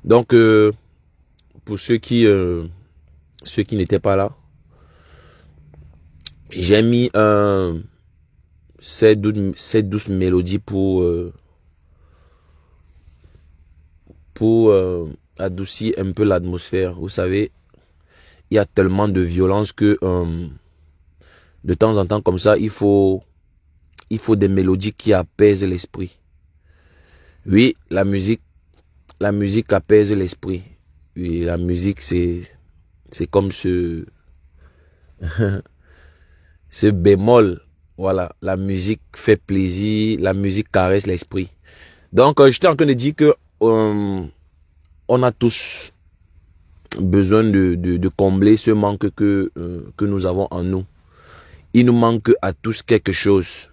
Donc, pour ceux qui n'étaient pas là, j'ai mis cette douce mélodie pour adoucir un peu l'atmosphère. Vous savez, il y a tellement de violence que de temps en temps comme ça, il faut des mélodies qui apaisent l'esprit. Oui, la musique apaise l'esprit. Oui, la musique c'est comme ce bémol. Voilà, la musique fait plaisir, la musique caresse l'esprit. Donc, j'étais en train de dire que on a tous besoin de combler ce manque que nous avons en nous. Il nous manque à tous quelque chose.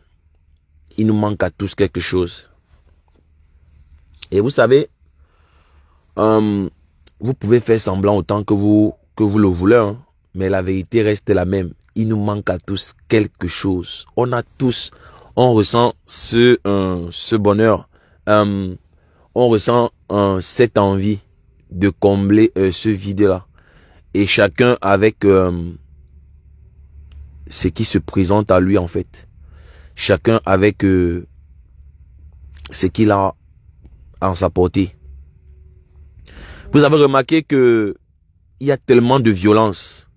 Il nous manque à tous quelque chose. Et vous savez, vous pouvez faire semblant autant que vous le voulez, hein, mais la vérité reste la même. Il nous manque à tous quelque chose. On a tous, on ressent ce bonheur. On ressent cette envie de combler ce vide-là. Et chacun avec ce qui se présente à lui en fait. Chacun avec ce qu'il a en sa portée. Vous avez remarqué que il y a tellement de violence,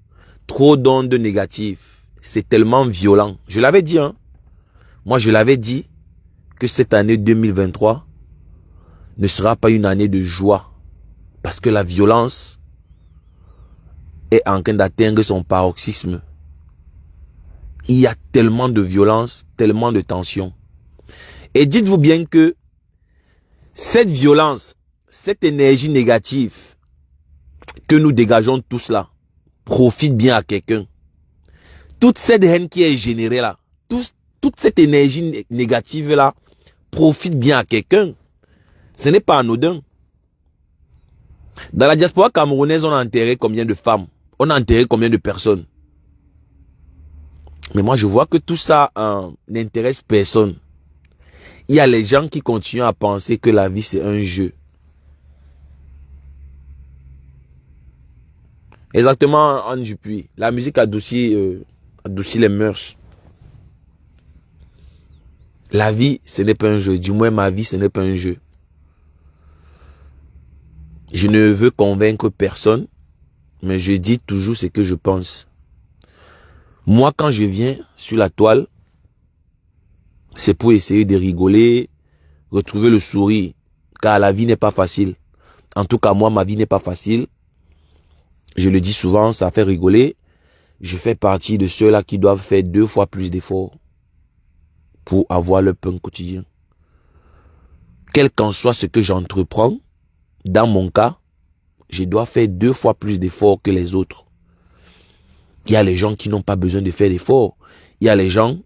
trop d'ondes négatives. C'est tellement violent. Je l'avais dit, hein. Moi, je l'avais dit que cette année 2023 ne sera pas une année de joie. Parce que la violence est en train d'atteindre son paroxysme. Il y a tellement de violence, tellement de tension. Et dites-vous bien que cette violence, cette énergie négative que nous dégageons tous là, profite bien à quelqu'un. Toute cette haine qui est générée là, toute cette énergie négative là, profite bien à quelqu'un. Ce n'est pas anodin. Dans la diaspora camerounaise, on a enterré combien de femmes? On a enterré combien de personnes? Mais moi, je vois que tout ça n'intéresse personne. Il y a les gens qui continuent à penser que la vie, c'est un jeu. Exactement, Anne Dupuis. La musique adoucit les mœurs. La vie, ce n'est pas un jeu. Du moins, ma vie, ce n'est pas un jeu. Je ne veux convaincre personne, mais je dis toujours ce que je pense. Moi, quand je viens sur la toile, c'est pour essayer de rigoler, retrouver le sourire. Car la vie n'est pas facile. En tout cas, moi, ma vie n'est pas facile. Je le dis souvent, ça fait rigoler. Je fais partie de ceux-là qui doivent faire 2 fois plus d'efforts pour avoir leur pain quotidien. Quel qu'en soit ce que j'entreprends, dans mon cas, je dois faire 2 fois plus d'efforts que les autres. Il y a les gens qui n'ont pas besoin de faire d'efforts. Il y a les gens,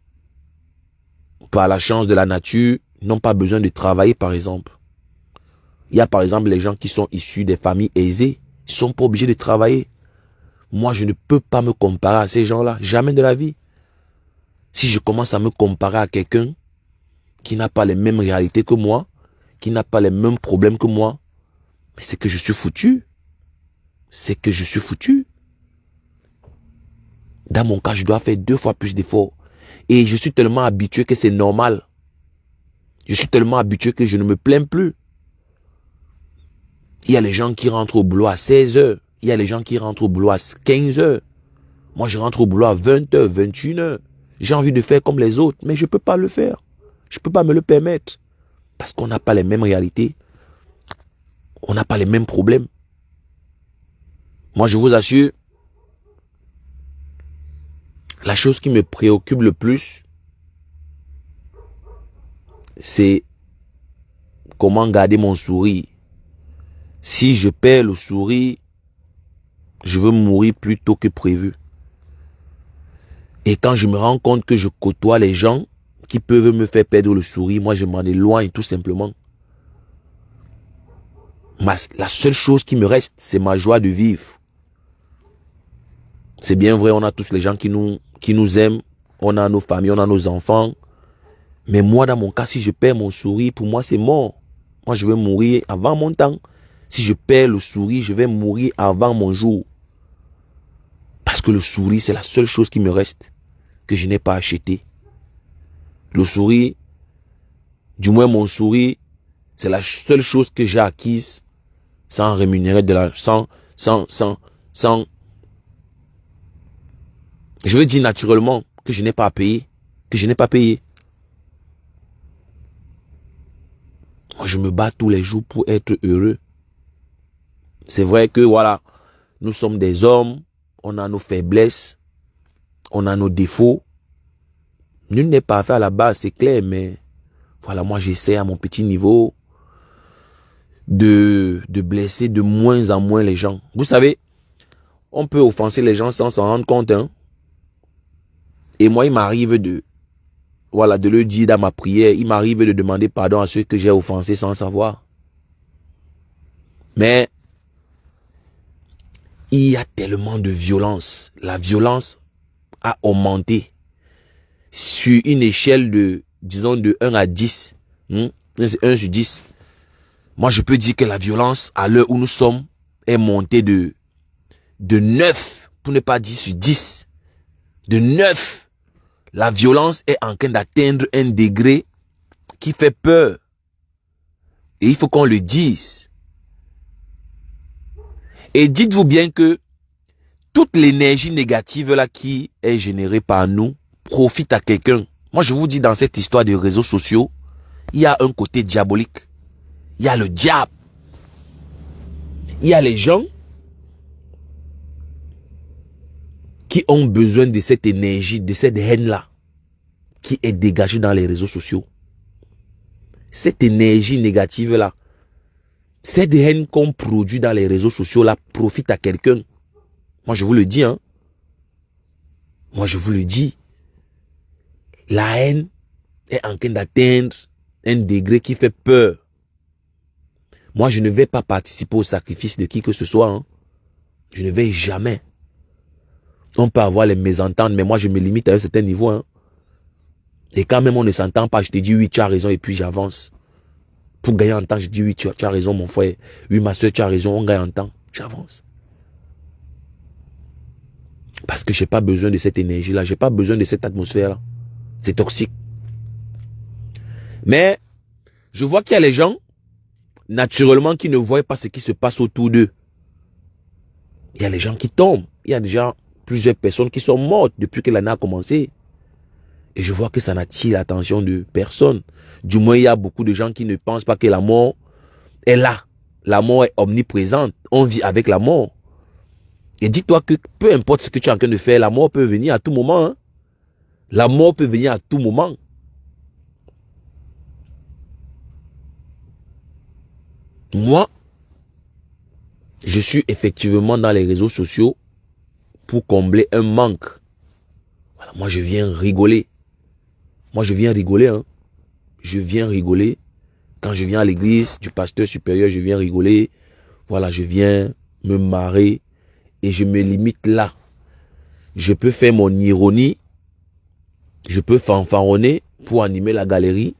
par la chance de la nature, n'ont pas besoin de travailler, par exemple. Il y a par exemple les gens qui sont issus des familles aisées. Ils ne sont pas obligés de travailler. Moi, je ne peux pas me comparer à ces gens-là. Jamais de la vie. Si je commence à me comparer à quelqu'un qui n'a pas les mêmes réalités que moi, qui n'a pas les mêmes problèmes que moi, mais c'est que je suis foutu. C'est que je suis foutu. Dans mon cas, je dois faire 2 fois plus d'efforts. Et je suis tellement habitué que c'est normal. Je suis tellement habitué que je ne me plains plus. Il y a les gens qui rentrent au boulot à 16 heures. Il y a les gens qui rentrent au boulot à 15 heures. Moi, je rentre au boulot à 20 heures, 21 heures. J'ai envie de faire comme les autres, mais je ne peux pas le faire. Je ne peux pas me le permettre. Parce qu'on n'a pas les mêmes réalités. On n'a pas les mêmes problèmes. Moi, je vous assure, la chose qui me préoccupe le plus, c'est comment garder mon sourire. Si je perds le sourire, je veux mourir plus tôt que prévu. Et quand je me rends compte que je côtoie les gens qui peuvent me faire perdre le sourire, moi je m'en éloigne tout simplement. La seule chose qui me reste, c'est ma joie de vivre. C'est bien vrai, on a tous les gens qui nous aiment, on a nos familles, on a nos enfants. Mais moi, dans mon cas, si je perds mon sourire, pour moi, c'est mort. Moi, je vais mourir avant mon temps. Si je perds le sourire, je vais mourir avant mon jour. Parce que le sourire, c'est la seule chose qui me reste, que je n'ai pas acheté. Le sourire, du moins mon sourire, c'est la seule chose que j'ai acquise sans rémunérer de la... sans... Je veux dire naturellement que je n'ai pas à payer. Que je n'ai pas payé. Moi, je me bats tous les jours pour être heureux. C'est vrai que, voilà, nous sommes des hommes, on a nos faiblesses, on a nos défauts. Nul n'est parfait à la base, c'est clair, mais voilà, moi, j'essaie à mon petit niveau de blesser de moins en moins les gens. Vous savez, on peut offenser les gens sans s'en rendre compte, hein. Et moi, il m'arrive de le dire dans ma prière, il m'arrive de demander pardon à ceux que j'ai offensés sans savoir. Mais il y a tellement de violence. La violence a augmenté sur une échelle de, disons, de 1 à 10. 1 sur 10. Moi, je peux dire que la violence, à l'heure où nous sommes, est montée de 9, pour ne pas dire sur 10. De 9. La violence est en train d'atteindre un degré qui fait peur. Et il faut qu'on le dise. Et dites-vous bien que toute l'énergie négative là qui est générée par nous profite à quelqu'un. Moi, je vous dis, dans cette histoire de réseaux sociaux, il y a un côté diabolique. Il y a le diable. Il y a les gens qui ont besoin de cette énergie, de cette haine-là, qui est dégagée dans les réseaux sociaux. Cette énergie négative-là, cette haine qu'on produit dans les réseaux sociaux-là profite à quelqu'un. Moi, je vous le dis, hein. Moi, je vous le dis. La haine est en train d'atteindre un degré qui fait peur. Moi, je ne vais pas participer au sacrifice de qui que ce soit, hein. Je ne vais jamais. On peut avoir les mésententes, mais moi, je me limite à un certain niveau, hein. Et quand même on ne s'entend pas, je te dis oui, tu as raison, et puis j'avance. Pour gagner en temps, je dis oui, tu as raison, mon frère. Oui, ma soeur, tu as raison, on gagne en temps. J'avance. Parce que je n'ai pas besoin de cette énergie-là. Je n'ai pas besoin de cette atmosphère-là. C'est toxique. Mais, je vois qu'il y a les gens, naturellement, qui ne voient pas ce qui se passe autour d'eux. Il y a les gens qui tombent. Il y a déjà plusieurs personnes qui sont mortes depuis que l'année a commencé. Et je vois que ça n'attire l'attention de personne. Du moins, il y a beaucoup de gens qui ne pensent pas que la mort est là. La mort est omniprésente. On vit avec la mort. Et dis-toi que peu importe ce que tu es en train de faire, la mort peut venir à tout moment, hein. La mort peut venir à tout moment. Moi, je suis effectivement dans les réseaux sociaux pour combler un manque. Voilà, moi, je viens rigoler. Moi, je viens rigoler, hein. Je viens rigoler. Quand je viens à l'église du pasteur supérieur, je viens rigoler. Voilà, je viens me marrer. Et je me limite là. Je peux faire mon ironie. Je peux fanfaronner pour animer la galerie.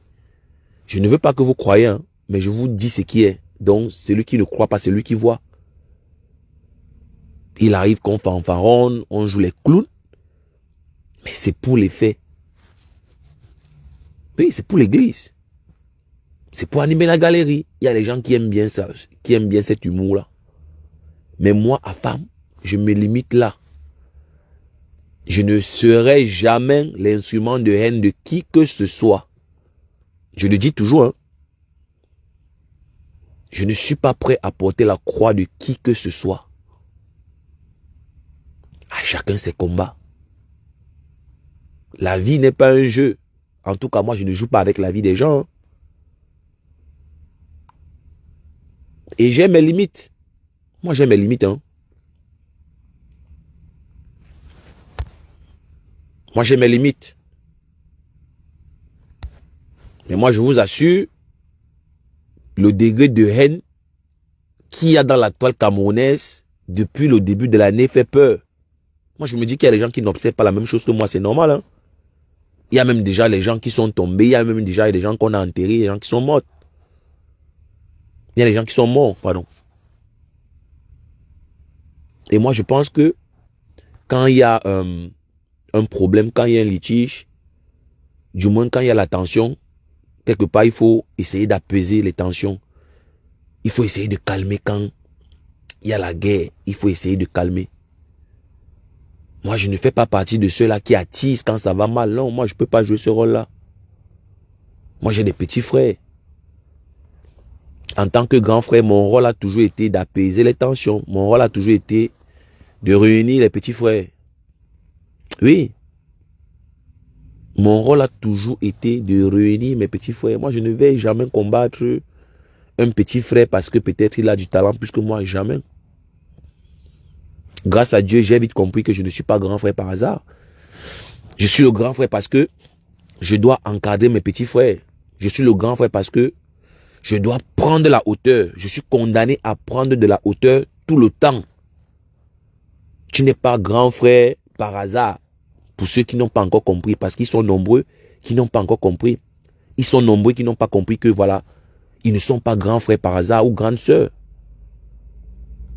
Je ne veux pas que vous croyez, hein, mais je vous dis ce qui est. Donc, celui qui ne croit pas, c'est lui qui voit. Il arrive qu'on fanfaronne, on joue les clowns. Mais c'est pour les faits. Oui, c'est pour l'église. C'est pour animer la galerie. Il y a des gens qui aiment bien ça, qui aiment bien cet humour-là. Mais moi, à femme, je me limite là. Je ne serai jamais l'instrument de haine de qui que ce soit. Je le dis toujours, hein. Je ne suis pas prêt à porter la croix de qui que ce soit. À chacun ses combats. La vie n'est pas un jeu. En tout cas, moi, je ne joue pas avec la vie des gens, hein. Et j'ai mes limites. Moi, j'ai mes limites, hein. Moi, j'ai mes limites. Mais moi, je vous assure, le degré de haine qu'il y a dans la toile camerounaise depuis le début de l'année fait peur. Moi, je me dis qu'il y a des gens qui n'observent pas la même chose que moi. C'est normal, hein. Il y a même déjà les gens qui sont tombés. Il y a même déjà des gens qu'on a enterrés, des gens qui sont morts. Il y a des gens qui sont morts, pardon. Et moi, je pense que quand il y a un problème, quand il y a un litige, du moins quand il y a la tension, quelque part, il faut essayer d'apaiser les tensions. Il faut essayer de calmer quand il y a la guerre. Il faut essayer de calmer. Moi, je ne fais pas partie de ceux-là qui attisent quand ça va mal. Non, moi, je ne peux pas jouer ce rôle-là. Moi, j'ai des petits frères. En tant que grand frère, mon rôle a toujours été d'apaiser les tensions. Mon rôle a toujours été de réunir les petits frères. Oui. Mon rôle a toujours été de réunir mes petits frères. Moi, je ne vais jamais combattre un petit frère parce que peut-être il a du talent plus que moi. Jamais. Grâce à Dieu, j'ai vite compris que je ne suis pas grand frère par hasard. Je suis le grand frère parce que je dois encadrer mes petits frères. Je suis le grand frère parce que je dois prendre de la hauteur. Je suis condamné à prendre de la hauteur tout le temps. Tu n'es pas grand frère par hasard. Pour ceux qui n'ont pas encore compris, parce qu'ils sont nombreux qui n'ont pas encore compris. Ils sont nombreux qui n'ont pas compris que voilà, ils ne sont pas grands frères par hasard ou grandes sœurs.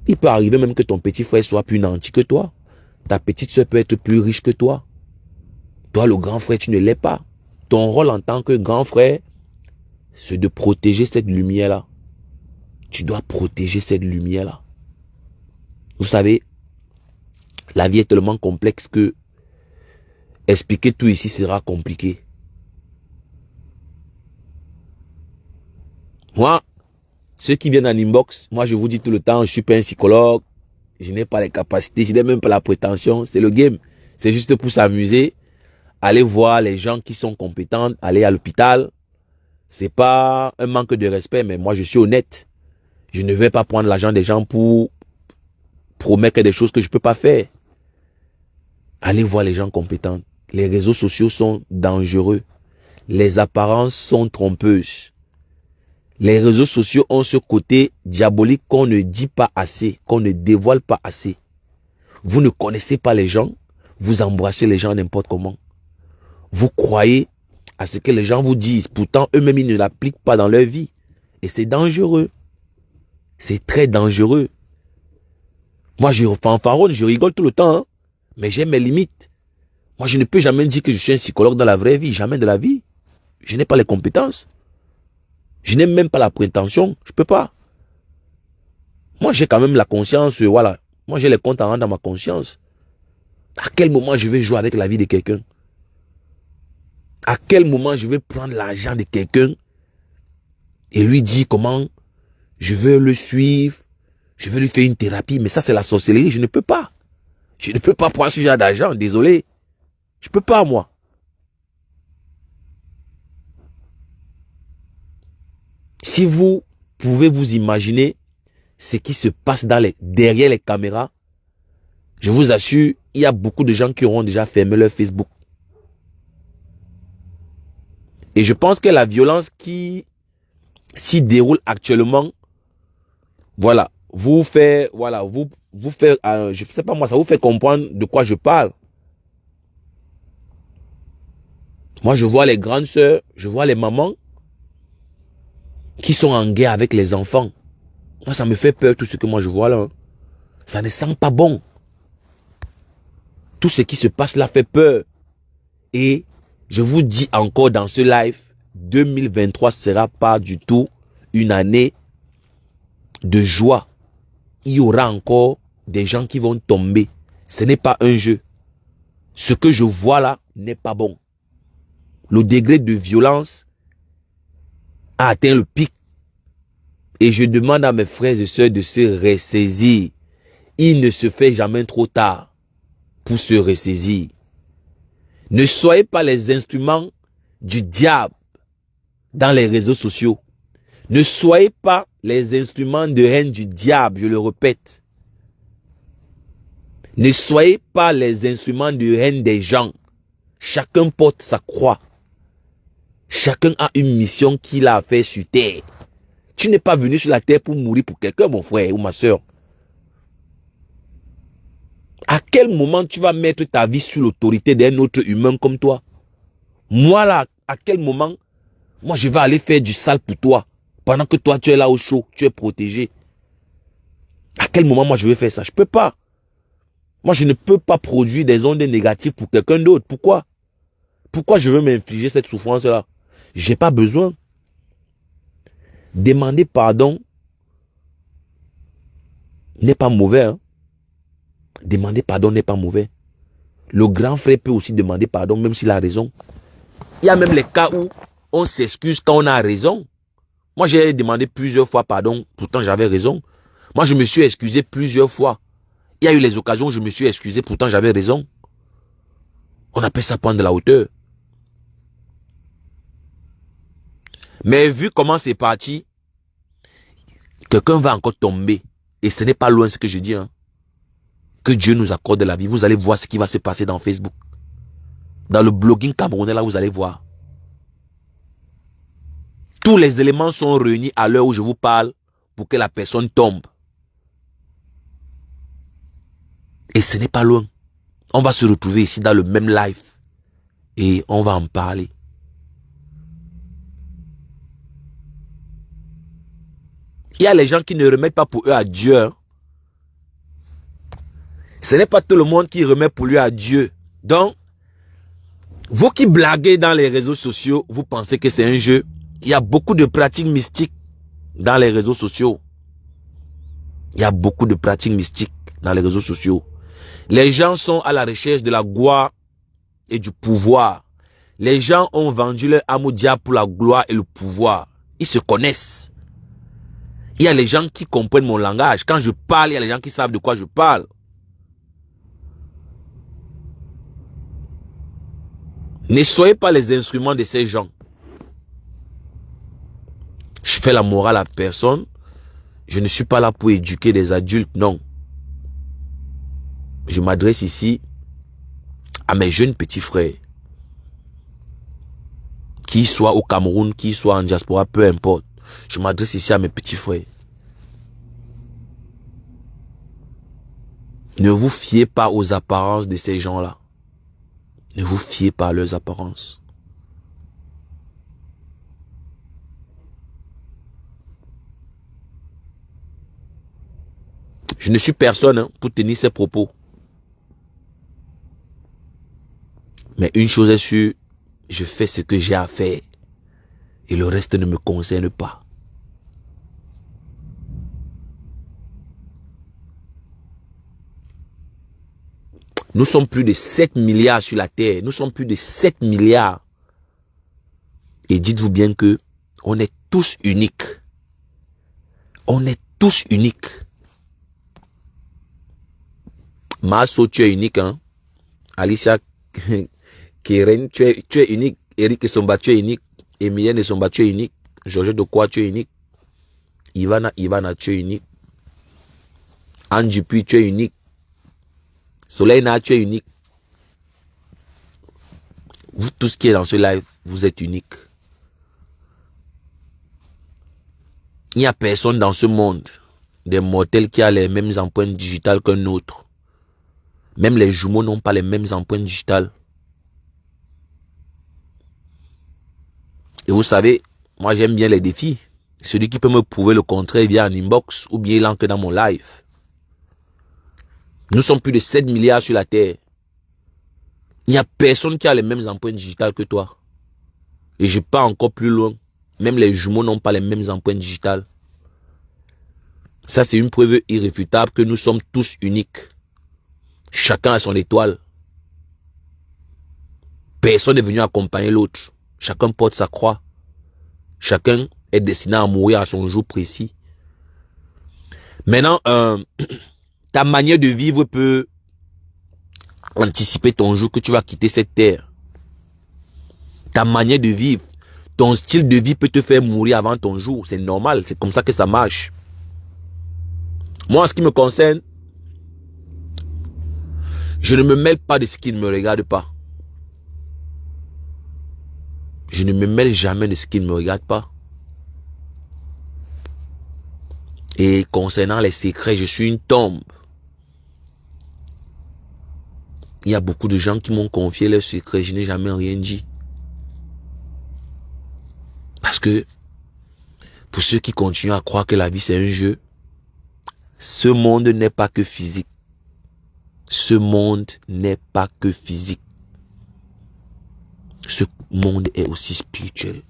Il peut arriver même que ton petit frère soit plus nanti que toi. Ta petite sœur peut être plus riche que toi. Toi, le grand frère, tu ne l'es pas. Ton rôle en tant que grand frère, c'est de protéger cette lumière-là. Tu dois protéger cette lumière-là. Vous savez, la vie est tellement complexe que expliquer tout ici sera compliqué. Moi, ceux qui viennent en inbox, moi je vous dis tout le temps, je ne suis pas un psychologue, je n'ai pas les capacités, je n'ai même pas la prétention, c'est le game. C'est juste pour s'amuser, aller voir les gens qui sont compétents, aller à l'hôpital. C'est pas un manque de respect, mais moi je suis honnête. Je ne vais pas prendre l'argent des gens pour promettre des choses que je ne peux pas faire. Allez voir les gens compétents. Les réseaux sociaux sont dangereux. Les apparences sont trompeuses. Les réseaux sociaux ont ce côté diabolique qu'on ne dit pas assez, qu'on ne dévoile pas assez. Vous ne connaissez pas les gens, vous embrassez les gens n'importe comment. Vous croyez à ce que les gens vous disent, pourtant eux-mêmes ils ne l'appliquent pas dans leur vie. Et c'est dangereux. C'est très dangereux. Moi je fanfaronne, je rigole tout le temps, hein, mais j'ai mes limites. Moi je ne peux jamais dire que je suis un psychologue dans la vraie vie, jamais de la vie. Je n'ai pas les compétences. Je n'ai même pas la prétention, je ne peux pas. Moi j'ai quand même la conscience, voilà. Moi j'ai les comptes à rendre dans ma conscience. À quel moment je vais jouer avec la vie de quelqu'un? À quel moment je vais prendre l'argent de quelqu'un et lui dire comment je veux le suivre, je veux lui faire une thérapie, mais ça c'est la sorcellerie, je ne peux pas. Je ne peux pas prendre ce genre d'argent, désolé. Je ne peux pas moi. Si vous pouvez vous imaginer ce qui se passe derrière les caméras, je vous assure, il y a beaucoup de gens qui auront déjà fermé leur Facebook. Et je pense que la violence qui s'y déroule actuellement, voilà, vous fait, je sais pas moi, ça vous fait comprendre de quoi je parle. Moi, je vois les grandes sœurs, je vois les mamans qui sont en guerre avec les enfants. Moi, ça me fait peur tout ce que moi je vois là. Ça ne sent pas bon. Tout ce qui se passe là fait peur. Et je vous dis encore dans ce live, 2023 ne sera pas du tout une année de joie. Il y aura encore des gens qui vont tomber. Ce n'est pas un jeu. Ce que je vois là n'est pas bon. Le degré de violence a atteint le pic. Et je demande à mes frères et sœurs de se ressaisir. Il ne se fait jamais trop tard pour se ressaisir. Ne soyez pas les instruments du diable dans les réseaux sociaux. Ne soyez pas les instruments de haine du diable, je le répète. Ne soyez pas les instruments de haine des gens. Chacun porte sa croix. Chacun a une mission qu'il a à faire sur terre. Tu n'es pas venu sur la terre pour mourir pour quelqu'un, mon frère ou ma soeur. À quel moment tu vas mettre ta vie sous l'autorité d'un autre humain comme toi? Moi là, à quel moment, moi je vais aller faire du sale pour toi, pendant que toi tu es là au chaud, tu es protégé. À quel moment moi je vais faire ça? Je ne peux pas. Moi, je ne peux pas produire des ondes négatives pour quelqu'un d'autre. Pourquoi? Pourquoi je veux m'infliger cette souffrance-là? J'ai pas besoin. Demander pardon n'est pas mauvais. Hein? Demander pardon n'est pas mauvais. Le grand frère peut aussi demander pardon, même s'il a raison. Il y a même les cas où on s'excuse quand on a raison. Moi, j'ai demandé plusieurs fois pardon, pourtant j'avais raison. Moi, je me suis excusé plusieurs fois. Il y a eu les occasions où je me suis excusé, pourtant j'avais raison. On appelle ça prendre de la hauteur. Mais vu comment c'est parti, quelqu'un va encore tomber. Et ce n'est pas loin ce que je dis. Hein. Que Dieu nous accorde de la vie. Vous allez voir ce qui va se passer dans Facebook. Dans le blogging camerounais, là, vous allez voir. Tous les éléments sont réunis à l'heure où je vous parle pour que la personne tombe. Et ce n'est pas loin. On va se retrouver ici dans le même live. Et on va en parler. Il y a les gens qui ne remettent pas pour eux à Dieu. Hein. Ce n'est pas tout le monde qui remet pour lui à Dieu. Donc, vous qui blaguez dans les réseaux sociaux, vous pensez que c'est un jeu. Il y a beaucoup de pratiques mystiques dans les réseaux sociaux. Il y a beaucoup de pratiques mystiques dans les réseaux sociaux. Les gens sont à la recherche de la gloire et du pouvoir. Les gens ont vendu leur âme au diable pour la gloire et le pouvoir. Ils se connaissent. Il y a les gens qui comprennent mon langage. Quand je parle, il y a les gens qui savent de quoi je parle. Ne soyez pas les instruments de ces gens. Je fais la morale à personne. Je ne suis pas là pour éduquer des adultes, non. Je m'adresse ici à mes jeunes petits frères. Qu'ils soient au Cameroun, qu'ils soient en diaspora, peu importe. Je m'adresse ici à mes petits frères. Ne vous fiez pas aux apparences de ces gens-là. Ne vous fiez pas à leurs apparences. Je ne suis personne hein, pour tenir ces propos. Mais une chose est sûre, je fais ce que j'ai à faire. Et le reste ne me concerne pas. Nous sommes plus de 7 milliards sur la terre. Nous sommes plus de 7 milliards. Et dites-vous bien que on est tous uniques. On est tous uniques. Maso, tu es unique. Hein? Alicia Keren, tu es unique. Eric Somba, tu es unique. Emilienne Somba, tu es unique. Georges Dokwa, tu es unique. Ivana, tu es unique. Anne Dupuis, tu es unique. Soleil Na, tu es unique. Vous tous qui êtes dans ce live, vous êtes unique. Il n'y a personne dans ce monde, des mortels qui a les mêmes empreintes digitales qu'un autre. Même les jumeaux n'ont pas les mêmes empreintes digitales. Et vous savez, moi j'aime bien les défis. Celui qui peut me prouver le contraire via un inbox ou bien il entre dans mon live. Nous sommes plus de 7 milliards sur la terre. Il n'y a personne qui a les mêmes empreintes digitales que toi. Et je pars encore plus loin. Même les jumeaux n'ont pas les mêmes empreintes digitales. Ça, c'est une preuve irréfutable que nous sommes tous uniques. Chacun a son étoile. Personne n'est venu accompagner l'autre. Chacun porte sa croix. Chacun est destiné à mourir à son jour précis. Maintenant, ta manière de vivre peut anticiper ton jour que tu vas quitter cette terre. Ta manière de vivre, ton style de vie peut te faire mourir avant ton jour. C'est normal, c'est comme ça que ça marche. Moi, en ce qui me concerne, je ne me mêle pas de ce qui ne me regarde pas. Je ne me mêle jamais de ce qui ne me regarde pas. Et concernant les secrets, je suis une tombe. Il y a beaucoup de gens qui m'ont confié leurs secrets, je n'ai jamais rien dit. Parce que, pour ceux qui continuent à croire que la vie c'est un jeu, ce monde n'est pas que physique. Ce monde n'est pas que physique. Ce monde est aussi spirituel.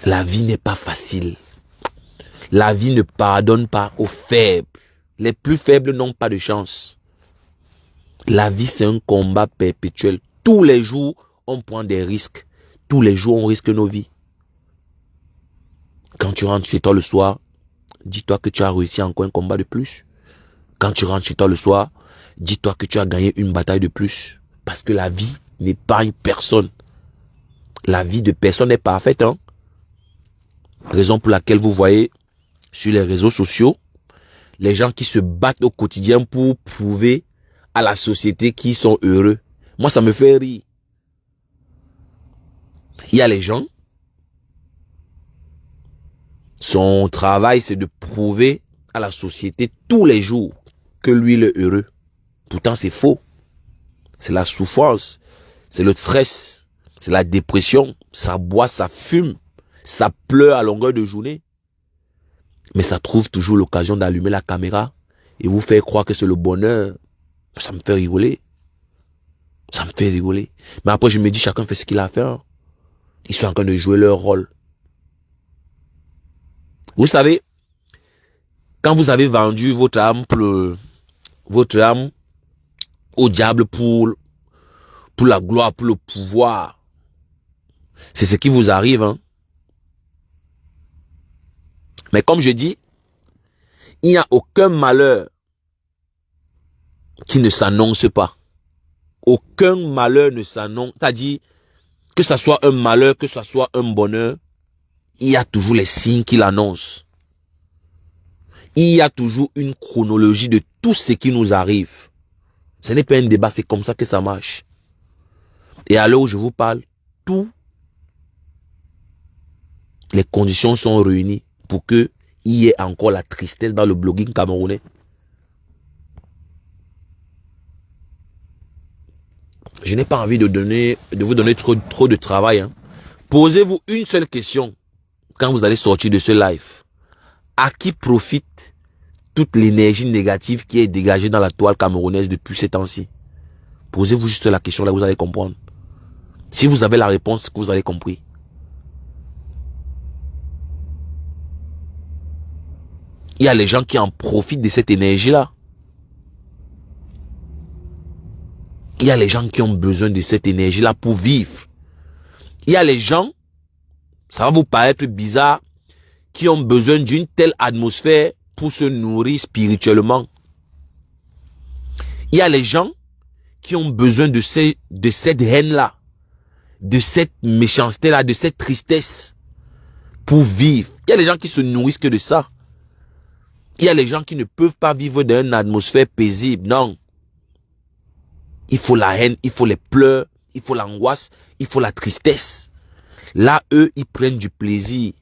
La vie n'est pas facile. La vie ne pardonne pas aux faibles. Les plus faibles n'ont pas de chance. La vie, c'est un combat perpétuel. Tous les jours, on prend des risques. Tous les jours, on risque nos vies. Quand tu rentres chez toi le soir, dis-toi que tu as réussi encore un combat de plus. Quand tu rentres chez toi le soir, dis-toi que tu as gagné une bataille de plus. Parce que la vie n'épargne personne. La vie de personne n'est parfaite. Hein? Raison pour laquelle vous voyez sur les réseaux sociaux, les gens qui se battent au quotidien pour prouver à la société qu'ils sont heureux. Moi, ça me fait rire. Il y a les gens, son travail, c'est de prouver à la société tous les jours que lui, il est heureux. Pourtant, c'est faux. C'est la souffrance, c'est le stress, c'est la dépression. Ça boit, ça fume, ça pleure à longueur de journée. Mais ça trouve toujours l'occasion d'allumer la caméra et vous faire croire que c'est le bonheur. Ça me fait rigoler. Ça me fait rigoler. Mais après, je me dis, chacun fait ce qu'il a à faire. Ils sont en train de jouer leur rôle. Vous savez, quand vous avez vendu votre âme au diable pour la gloire, pour le pouvoir, c'est ce qui vous arrive. Hein? Mais comme je dis, il n'y a aucun malheur qui ne s'annonce pas. Aucun malheur ne s'annonce. C'est-à-dire, que ce soit un malheur, que ce soit un bonheur, il y a toujours les signes qui l'annoncent. Il y a toujours une chronologie de tout ce qui nous arrive. Ce n'est pas un débat, c'est comme ça que ça marche. Et à l'heure où je vous parle, toutes les conditions sont réunies pour qu'il y ait encore la tristesse dans le blogging camerounais. Je n'ai pas envie de vous donner trop de travail. Hein. Posez-vous une seule question quand vous allez sortir de ce live. À qui profite toute l'énergie négative qui est dégagée dans la toile camerounaise depuis ces temps-ci? Posez-vous juste la question, là vous allez comprendre. Si vous avez la réponse, que vous avez compris. Il y a les gens qui en profitent de cette énergie-là. Il y a les gens qui ont besoin de cette énergie-là pour vivre. Il y a les gens, ça va vous paraître bizarre, qui ont besoin d'une telle atmosphère pour se nourrir spirituellement. Il y a les gens qui ont besoin de cette haine-là, de cette méchanceté-là, de cette tristesse pour vivre. Il y a les gens qui se nourrissent que de ça. Il y a les gens qui ne peuvent pas vivre dans une atmosphère paisible. Non. Il faut la haine, il faut les pleurs, il faut l'angoisse, il faut la tristesse. Là, eux, ils prennent du plaisir.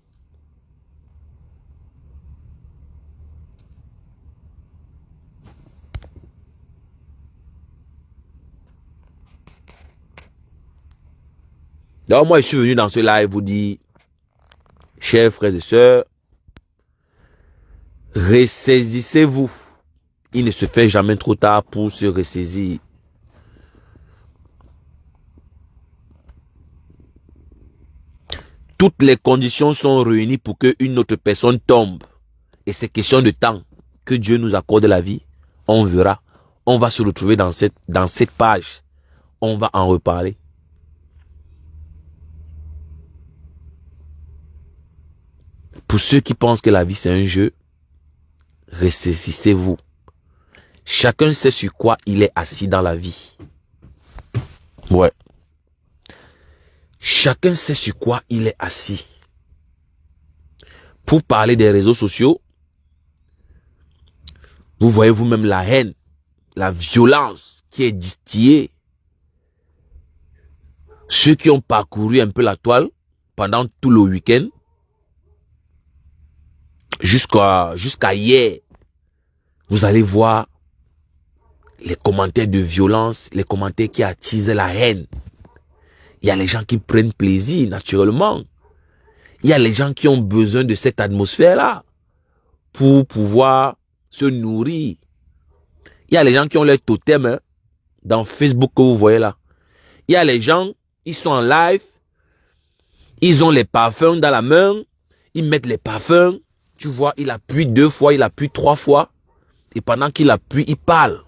Donc, moi, je suis venu dans ce live vous dire, chers frères et sœurs, ressaisissez-vous. Il ne se fait jamais trop tard pour se ressaisir. Toutes les conditions sont réunies pour qu'une autre personne tombe. Et c'est question de temps. Que Dieu nous accorde la vie. On verra. On va se retrouver dans cette page. On va en reparler. Pour ceux qui pensent que la vie c'est un jeu, ressaisissez-vous. Chacun sait sur quoi il est assis dans la vie. Ouais. Chacun sait sur quoi il est assis. Pour parler des réseaux sociaux, vous voyez vous-même la haine, la violence qui est distillée. Ceux qui ont parcouru un peu la toile pendant tout le week-end, jusqu'à hier, vous allez voir les commentaires de violence, les commentaires qui attisent la haine. Il y a les gens qui prennent plaisir, naturellement. Il y a les gens qui ont besoin de cette atmosphère-là pour pouvoir se nourrir. Il y a les gens qui ont leur totem hein, dans Facebook que vous voyez là. Il y a les gens, ils sont en live, ils ont les parfums dans la main, ils mettent les parfums, tu vois, il appuie 2 fois, il appuie 3 fois, et pendant qu'il appuie, il parle.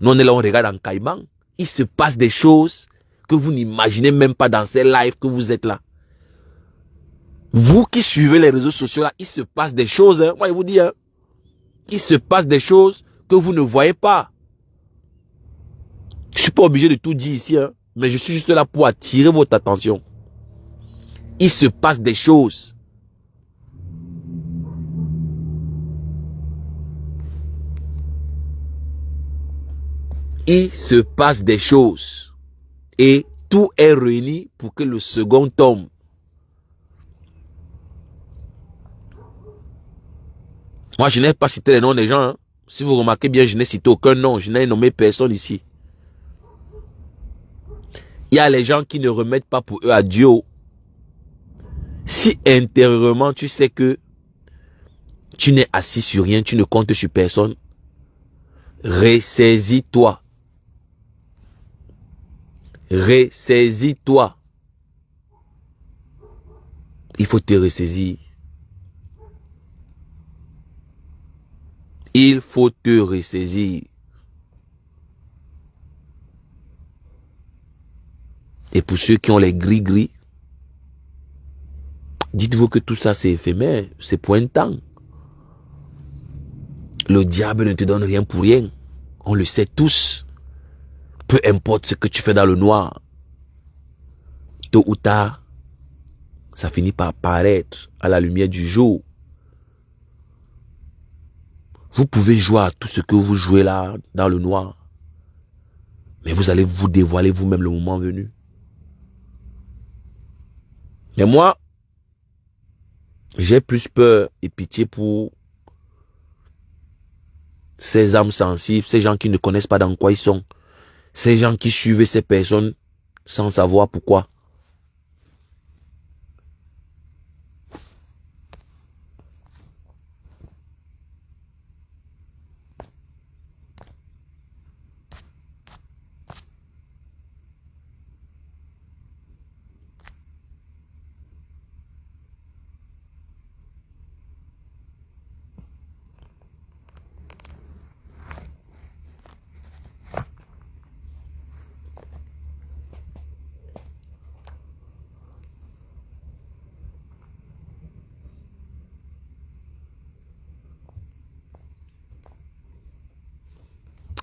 Nous on est là, on regarde en caïman. Il se passe des choses que vous n'imaginez même pas dans ces lives que vous êtes là. Vous qui suivez les réseaux sociaux là, il se passe des choses, hein, moi je vous dis, hein, il se passe des choses que vous ne voyez pas. Je ne suis pas obligé de tout dire ici, hein, mais je suis juste là pour attirer votre attention. Il se passe des choses. Il se passe des choses. Et tout est réuni pour que le second tombe. Moi, je n'ai pas cité les noms des gens. Hein. Si vous remarquez bien, je n'ai cité aucun nom. Je n'ai nommé personne ici. Il y a les gens qui ne remettent pas pour eux à Dieu. Si intérieurement, tu sais que tu n'es assis sur rien, tu ne comptes sur personne, ressaisis-toi. Ressaisis-toi. Il faut te ressaisir. Il faut te ressaisir. Et pour ceux qui ont les gris-gris, dites-vous que tout ça c'est éphémère, c'est pour un temps. Le diable ne te donne rien pour rien. On le sait tous. Peu importe ce que tu fais dans le noir. Tôt ou tard, ça finit par apparaître à la lumière du jour. Vous pouvez jouer à tout ce que vous jouez là, dans le noir. Mais vous allez vous dévoiler vous-même le moment venu. Mais moi, j'ai plus peur et pitié pour ces âmes sensibles, ces gens qui ne connaissent pas dans quoi ils sont. Ces gens qui suivent ces personnes sans savoir pourquoi.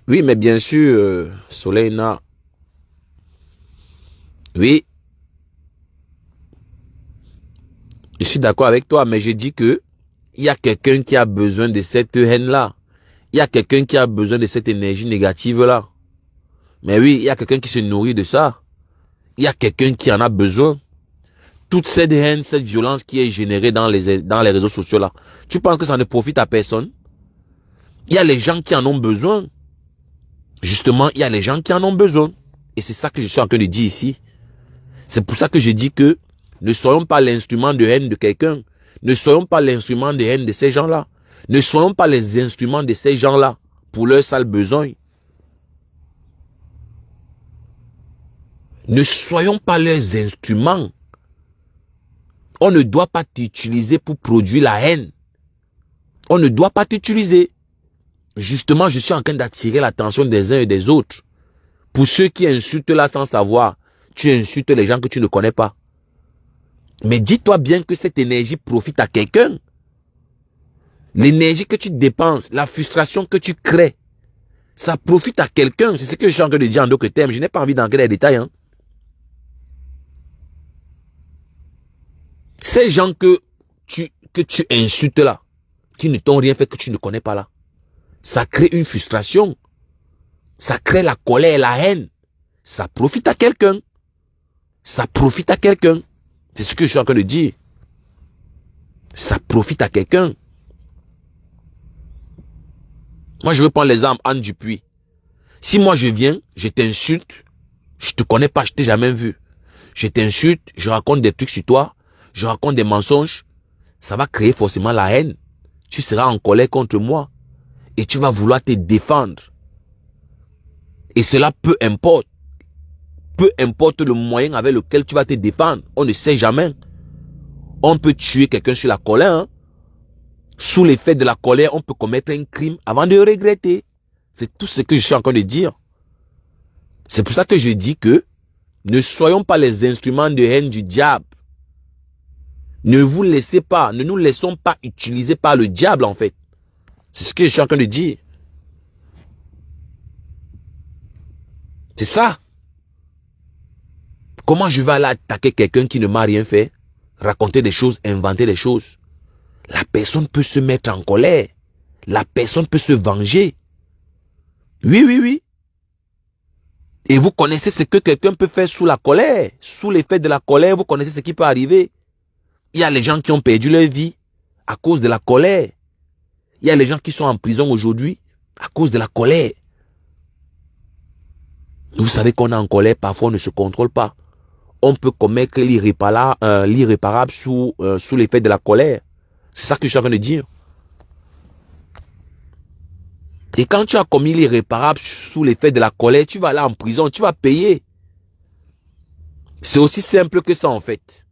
Oui, mais bien sûr, Soleina, oui, je suis d'accord avec toi, mais je dis que il y a quelqu'un qui a besoin de cette haine-là. Il y a quelqu'un qui a besoin de cette énergie négative-là. Mais oui, il y a quelqu'un qui se nourrit de ça. Il y a quelqu'un qui en a besoin. Toute cette haine, cette violence qui est générée dans les réseaux sociaux-là. Tu penses que ça ne profite à personne? Il y a les gens qui en ont besoin. Justement, il y a les gens qui en ont besoin. Et c'est ça que je suis en train de dire ici. C'est pour ça que je dis que ne soyons pas l'instrument de haine de quelqu'un. Ne soyons pas l'instrument de haine de ces gens-là. Ne soyons pas les instruments de ces gens-là pour leurs sales besoins. Ne soyons pas leurs instruments. On ne doit pas t'utiliser pour produire la haine. On ne doit pas t'utiliser. Justement, je suis en train d'attirer l'attention des uns et des autres. Pour ceux qui insultent là sans savoir, tu insultes les gens que tu ne connais pas. Mais dis-toi bien que cette énergie profite à quelqu'un. L'énergie que tu dépenses, la frustration que tu crées, ça profite à quelqu'un. C'est ce que je suis en train de dire en d'autres termes. Je n'ai pas envie d'entrer dans les détails. Hein. Ces gens que tu insultes là, qui ne t'ont rien fait, que tu ne connais pas là, ça crée une frustration. Ça crée la colère et la haine. Ça profite à quelqu'un. Ça profite à quelqu'un. C'est ce que je suis en train de dire. Ça profite à quelqu'un. Moi, je veux prendre l'exemple Anne Dupuis. Si moi je viens, je t'insulte, je te connais pas, je t'ai jamais vu. Je t'insulte, je raconte des trucs sur toi, je raconte des mensonges, ça va créer forcément la haine. Tu seras en colère contre moi. Et tu vas vouloir te défendre. Et cela peu importe. Peu importe le moyen avec lequel tu vas te défendre. On ne sait jamais. On peut tuer quelqu'un sur la colère. Hein. Sous l'effet de la colère, on peut commettre un crime avant de regretter. C'est tout ce que je suis en train de dire. C'est pour ça que je dis que ne soyons pas les instruments de haine du diable. Ne vous laissez pas, ne nous laissons pas utiliser par le diable en fait. C'est ce que je suis en train de dire. C'est ça. Comment je vais aller attaquer quelqu'un qui ne m'a rien fait? Raconter des choses, inventer des choses. La personne peut se mettre en colère. La personne peut se venger. Oui, oui, oui. Et vous connaissez ce que quelqu'un peut faire sous la colère. Sous l'effet de la colère, vous connaissez ce qui peut arriver. Il y a les gens qui ont perdu leur vie à cause de la colère. Il y a les gens qui sont en prison aujourd'hui à cause de la colère. Vous savez qu'on est en colère, parfois on ne se contrôle pas. On peut commettre l'irréparable sous l'effet de la colère. C'est ça que je suis en train de dire. Et quand tu as commis l'irréparable sous l'effet de la colère, tu vas aller en prison, tu vas payer. C'est aussi simple que ça en fait.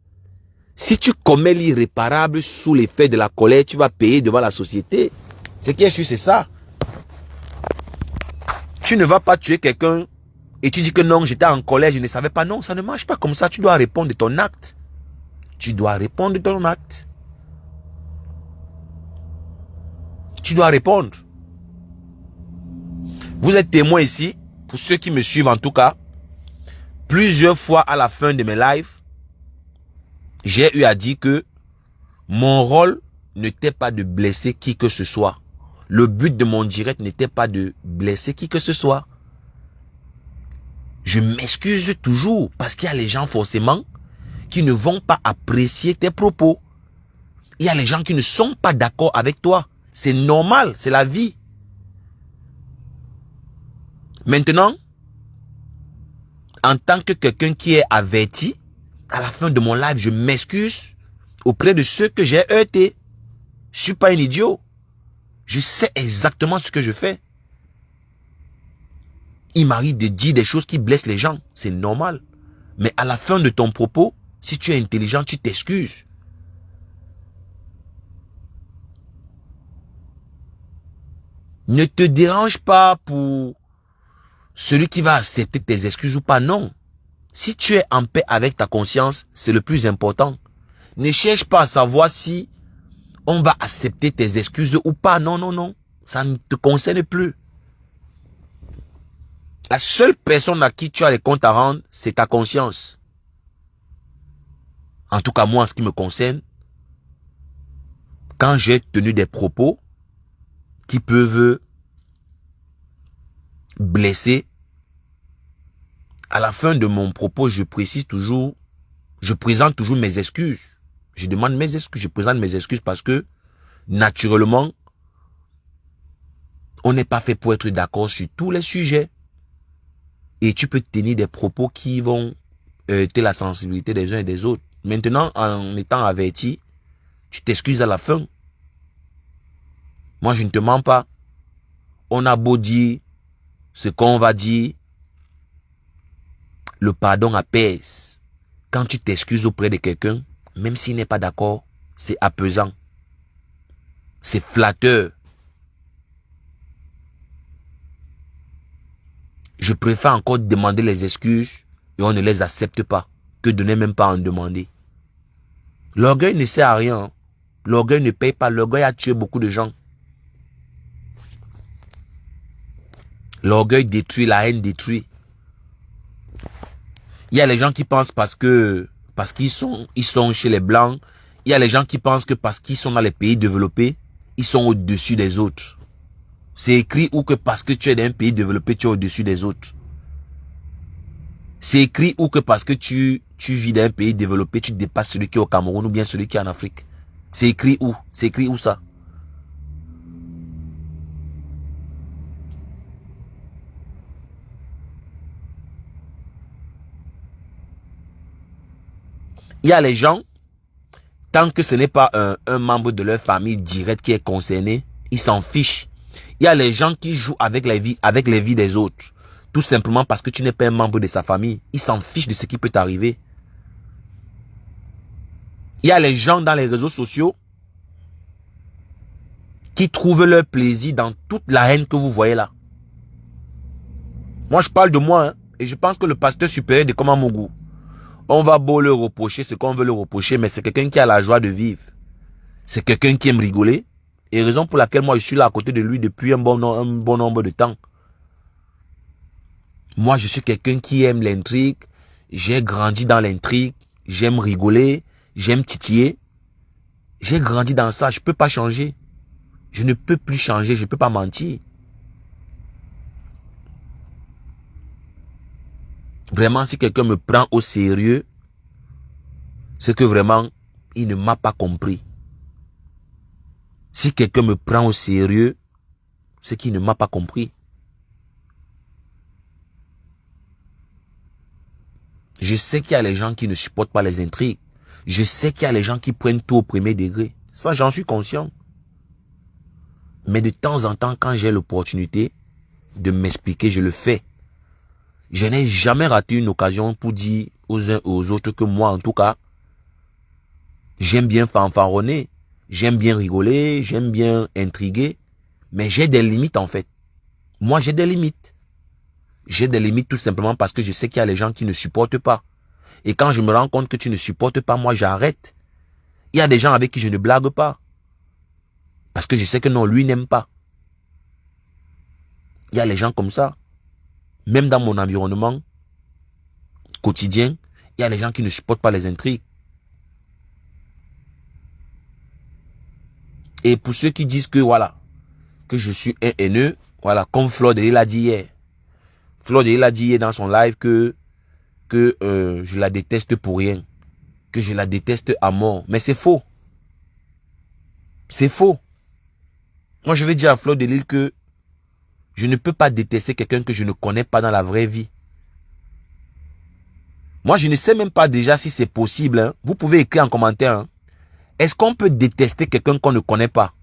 Si tu commets l'irréparable sous l'effet de la colère, tu vas payer devant la société. Ce qui est sûr, c'est ça. Tu ne vas pas tuer quelqu'un et tu dis que non, j'étais en colère, je ne savais pas. Non, ça ne marche pas comme ça. Tu dois répondre de ton acte. Tu dois répondre de ton acte. Tu dois répondre. Vous êtes témoin ici, pour ceux qui me suivent en tout cas, plusieurs fois à la fin de mes lives, j'ai eu à dire que mon rôle n'était pas de blesser qui que ce soit. Le but de mon direct n'était pas de blesser qui que ce soit. Je m'excuse toujours parce qu'il y a les gens forcément qui ne vont pas apprécier tes propos. Il y a les gens qui ne sont pas d'accord avec toi. C'est normal, c'est la vie. Maintenant, en tant que quelqu'un qui est averti, à la fin de mon live, je m'excuse auprès de ceux que j'ai heurtés. Je ne suis pas un idiot. Je sais exactement ce que je fais. Il m'arrive de dire des choses qui blessent les gens. C'est normal. Mais à la fin de ton propos, si tu es intelligent, tu t'excuses. Ne te dérange pas pour celui qui va accepter tes excuses ou pas. Non. Si tu es en paix avec ta conscience, c'est le plus important. Ne cherche pas à savoir si on va accepter tes excuses ou pas. Non, non, non. Ça ne te concerne plus. La seule personne à qui tu as les comptes à rendre, c'est ta conscience. En tout cas, moi, en ce qui me concerne, quand j'ai tenu des propos qui peuvent blesser, à la fin de mon propos, je présente toujours mes excuses. Je demande mes excuses, je présente mes excuses parce que, naturellement, on n'est pas fait pour être d'accord sur tous les sujets. Et tu peux tenir des propos qui vont heurter la sensibilité des uns et des autres. Maintenant, en étant averti, tu t'excuses à la fin. Moi, je ne te mens pas. On a beau dire ce qu'on va dire, le pardon apaise. Quand tu t'excuses auprès de quelqu'un, même s'il n'est pas d'accord, c'est apaisant. C'est flatteur. Je préfère encore demander les excuses et on ne les accepte pas que de ne même pas en demander. L'orgueil ne sert à rien. L'orgueil ne paye pas. L'orgueil a tué beaucoup de gens. L'orgueil détruit, la haine détruit. Il y a les gens qui pensent parce qu'ils sont chez les Blancs. Il y a les gens qui pensent que parce qu'ils sont dans les pays développés, ils sont au-dessus des autres. C'est écrit ou que parce que tu es dans un pays développé, tu es au-dessus des autres. C'est écrit ou que parce que tu vis dans un pays développé, tu dépasses celui qui est au Cameroun ou bien celui qui est en Afrique. C'est écrit où? C'est écrit où ça? Il y a les gens, tant que ce n'est pas un membre de leur famille direct qui est concerné, ils s'en fichent. Il y a les gens qui jouent avec les vies des autres. Tout simplement parce que tu n'es pas un membre de sa famille. Ils s'en fichent de ce qui peut t'arriver. Il y a les gens dans les réseaux sociaux qui trouvent leur plaisir dans toute la haine que vous voyez là. Moi, je parle de moi, hein, et je pense que le pasteur supérieur de Komamougou, on va beau le reprocher ce qu'on veut le reprocher, mais c'est quelqu'un qui a la joie de vivre. C'est quelqu'un qui aime rigoler. Et raison pour laquelle moi, je suis là à côté de lui depuis un bon nombre de temps. Moi, je suis quelqu'un qui aime l'intrigue. J'ai grandi dans l'intrigue. J'aime rigoler. J'aime titiller. J'ai grandi dans ça. Je ne peux pas changer. Je ne peux plus changer. Je ne peux pas mentir. Vraiment, si quelqu'un me prend au sérieux, c'est que vraiment, il ne m'a pas compris. Si quelqu'un me prend au sérieux, c'est qu'il ne m'a pas compris. Je sais qu'il y a les gens qui ne supportent pas les intrigues. Je sais qu'il y a les gens qui prennent tout au premier degré. Ça, j'en suis conscient. Mais de temps en temps, quand j'ai l'opportunité de m'expliquer, je le fais. Je n'ai jamais raté une occasion pour dire aux uns et aux autres que moi, en tout cas, j'aime bien fanfaronner, j'aime bien rigoler, j'aime bien intriguer, mais j'ai des limites en fait. Moi, j'ai des limites. J'ai des limites tout simplement parce que je sais qu'il y a les gens qui ne supportent pas. Et quand je me rends compte que tu ne supportes pas, moi, j'arrête. Il y a des gens avec qui je ne blague pas. Parce que je sais que non, lui n'aime pas. Il y a les gens comme ça. Même dans mon environnement quotidien, il y a les gens qui ne supportent pas les intrigues. Et pour ceux qui disent que voilà, que je suis un haineux, voilà, comme Flor de Lille a dit hier. Flor de Lille a dit hier dans son live que je la déteste pour rien. Que je la déteste à mort. Mais c'est faux. C'est faux. Moi, je vais dire à Flor de Lille que je ne peux pas détester quelqu'un que je ne connais pas dans la vraie vie. Moi, je ne sais même pas déjà si c'est possible. Hein. Vous pouvez écrire en commentaire. Hein. Est-ce qu'on peut détester quelqu'un qu'on ne connaît pas?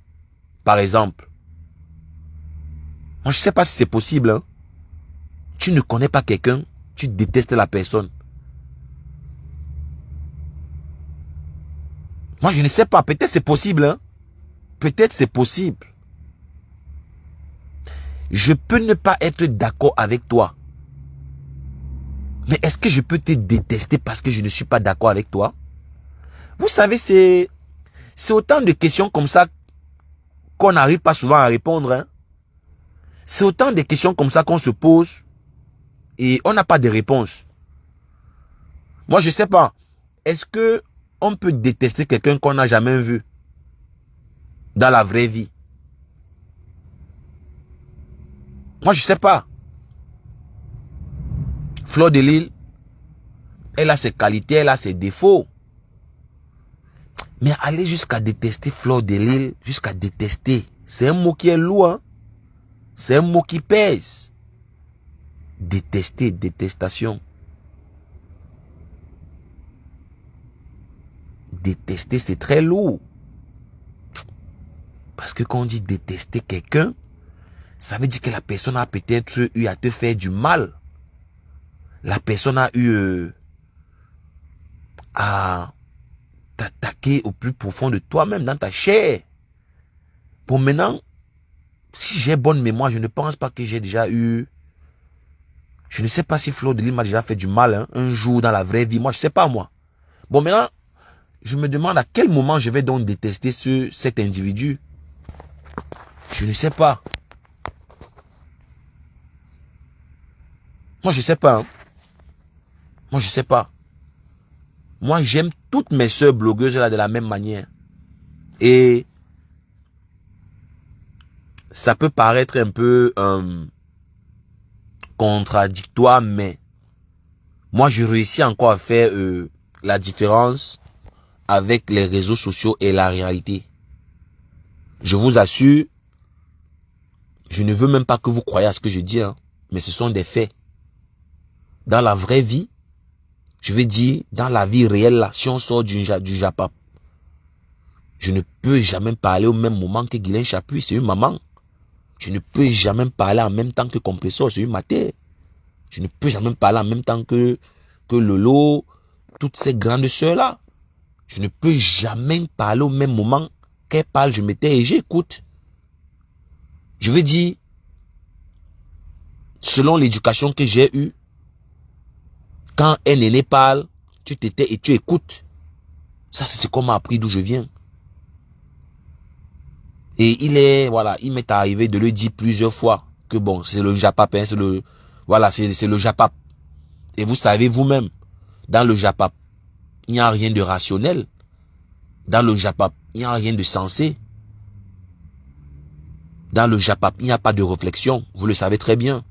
Par exemple. Moi, je ne sais pas si c'est possible. Hein. Tu ne connais pas quelqu'un, tu détestes la personne. Moi, je ne sais pas. Peut-être c'est possible. Hein. Peut-être c'est possible. Je peux ne pas être d'accord avec toi. Mais est-ce que je peux te détester parce que je ne suis pas d'accord avec toi? Vous savez, c'est autant de questions comme ça qu'on n'arrive pas souvent à répondre. Hein. C'est autant de questions comme ça qu'on se pose et on n'a pas de réponse. Moi, je ne sais pas. Est-ce que on peut détester quelqu'un qu'on n'a jamais vu dans la vraie vie? Moi, je ne sais pas. Flor de Lille, elle a ses qualités, elle a ses défauts. Mais aller jusqu'à détester Flor de Lille, jusqu'à détester, c'est un mot qui est lourd. Hein? C'est un mot qui pèse. Détester, détestation. Détester, c'est très lourd. Parce que quand on dit détester quelqu'un, ça veut dire que la personne a peut-être eu à te faire du mal. La personne a eu à t'attaquer au plus profond de toi-même, dans ta chair. Bon, maintenant, si j'ai bonne mémoire, je ne pense pas que j'ai déjà eu... Je ne sais pas si Flor de Lille m'a déjà fait du mal hein, un jour dans la vraie vie. Moi, je ne sais pas, moi. Bon, maintenant, je me demande à quel moment je vais donc détester cet individu. Je ne sais pas. Moi, je ne sais pas. Hein. Moi, je ne sais pas. Moi, j'aime toutes mes sœurs blogueuses là de la même manière. Et ça peut paraître un peu contradictoire, mais moi, je réussis encore à faire la différence avec les réseaux sociaux et la réalité. Je vous assure, je ne veux même pas que vous croyez à ce que je dis, hein, mais ce sont des faits. Dans la vraie vie, je vais dire, dans la vie réelle, là, si on sort du Japap, je ne peux jamais parler au même moment que Guylaine Chapuis, c'est une maman. Je ne peux jamais parler en même temps que Compressor sur une matière. Je ne peux jamais parler en même temps que Lolo, toutes ces grandes sœurs-là. Je ne peux jamais parler au même moment qu'elle parle, je m'étais et j'écoute. Je veux dire, selon l'éducation que j'ai eue, quand un aîné parle, tu t'étais et tu écoutes. Ça, c'est ce qu'on m'a appris d'où je viens. Et il m'est arrivé de le dire plusieurs fois que bon, c'est le Japap, hein, c'est le Japap. Et vous savez vous-même, dans le Japap, il n'y a rien de rationnel. Dans le Japap, il n'y a rien de sensé. Dans le Japap, il n'y a pas de réflexion. Vous le savez très bien.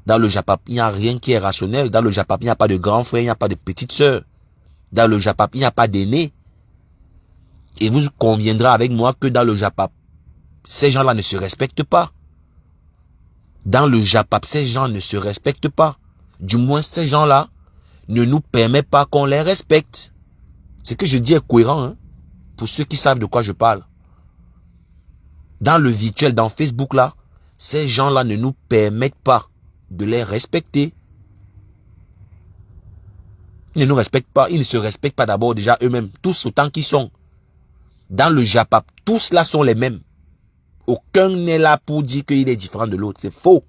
Dans le Japap, il n'y a rien qui est rationnel. Dans le Japap, il n'y a pas de grand frère, il n'y a pas de petite sœur. Dans le Japap, il n'y a pas d'aîné. Et vous conviendrez avec moi que dans le Japap, ces gens-là ne se respectent pas. Dans le Japap, ces gens ne se respectent pas. Du moins, ces gens-là ne nous permettent pas qu'on les respecte. Ce que je dis est cohérent, hein, pour ceux qui savent de quoi je parle. Dans le virtuel, dans Facebook, là, ces gens-là ne nous permettent pas de les respecter. Ils ne nous respectent pas. Ils ne se respectent pas d'abord déjà eux-mêmes. Tous autant qu'ils sont. Dans le Japap, tous là sont les mêmes. Aucun n'est là pour dire qu'il est différent de l'autre. C'est faux.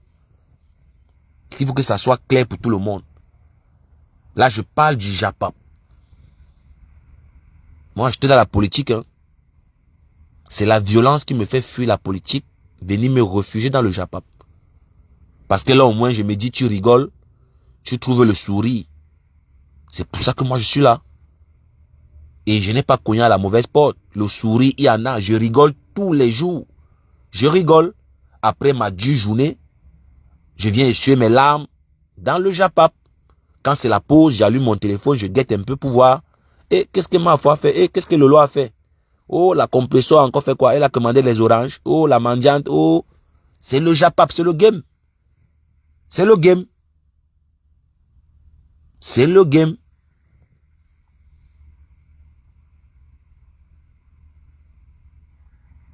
Il faut que ça soit clair pour tout le monde. Là, je parle du Japap. Moi, j'étais dans la politique. Hein. C'est la violence qui me fait fuir la politique. Venir me réfugier dans le Japap. Parce que là, au moins, je me dis, tu rigoles. Tu trouves le sourire. C'est pour ça que moi, je suis là. Et je n'ai pas cogné à la mauvaise porte. Le sourire, il y en a. Je rigole tous les jours. Je rigole. Après ma dure journée, je viens essuyer mes larmes dans le Japap. Quand c'est la pause, j'allume mon téléphone, je guette un peu pour voir. Et qu'est-ce que ma foi a fait? Et qu'est-ce que Lolo a fait? Oh, la Compressor a encore fait quoi? Elle a commandé les oranges. Oh, la mendiante. Oh, c'est le Japap, c'est le game. C'est le game. C'est le game.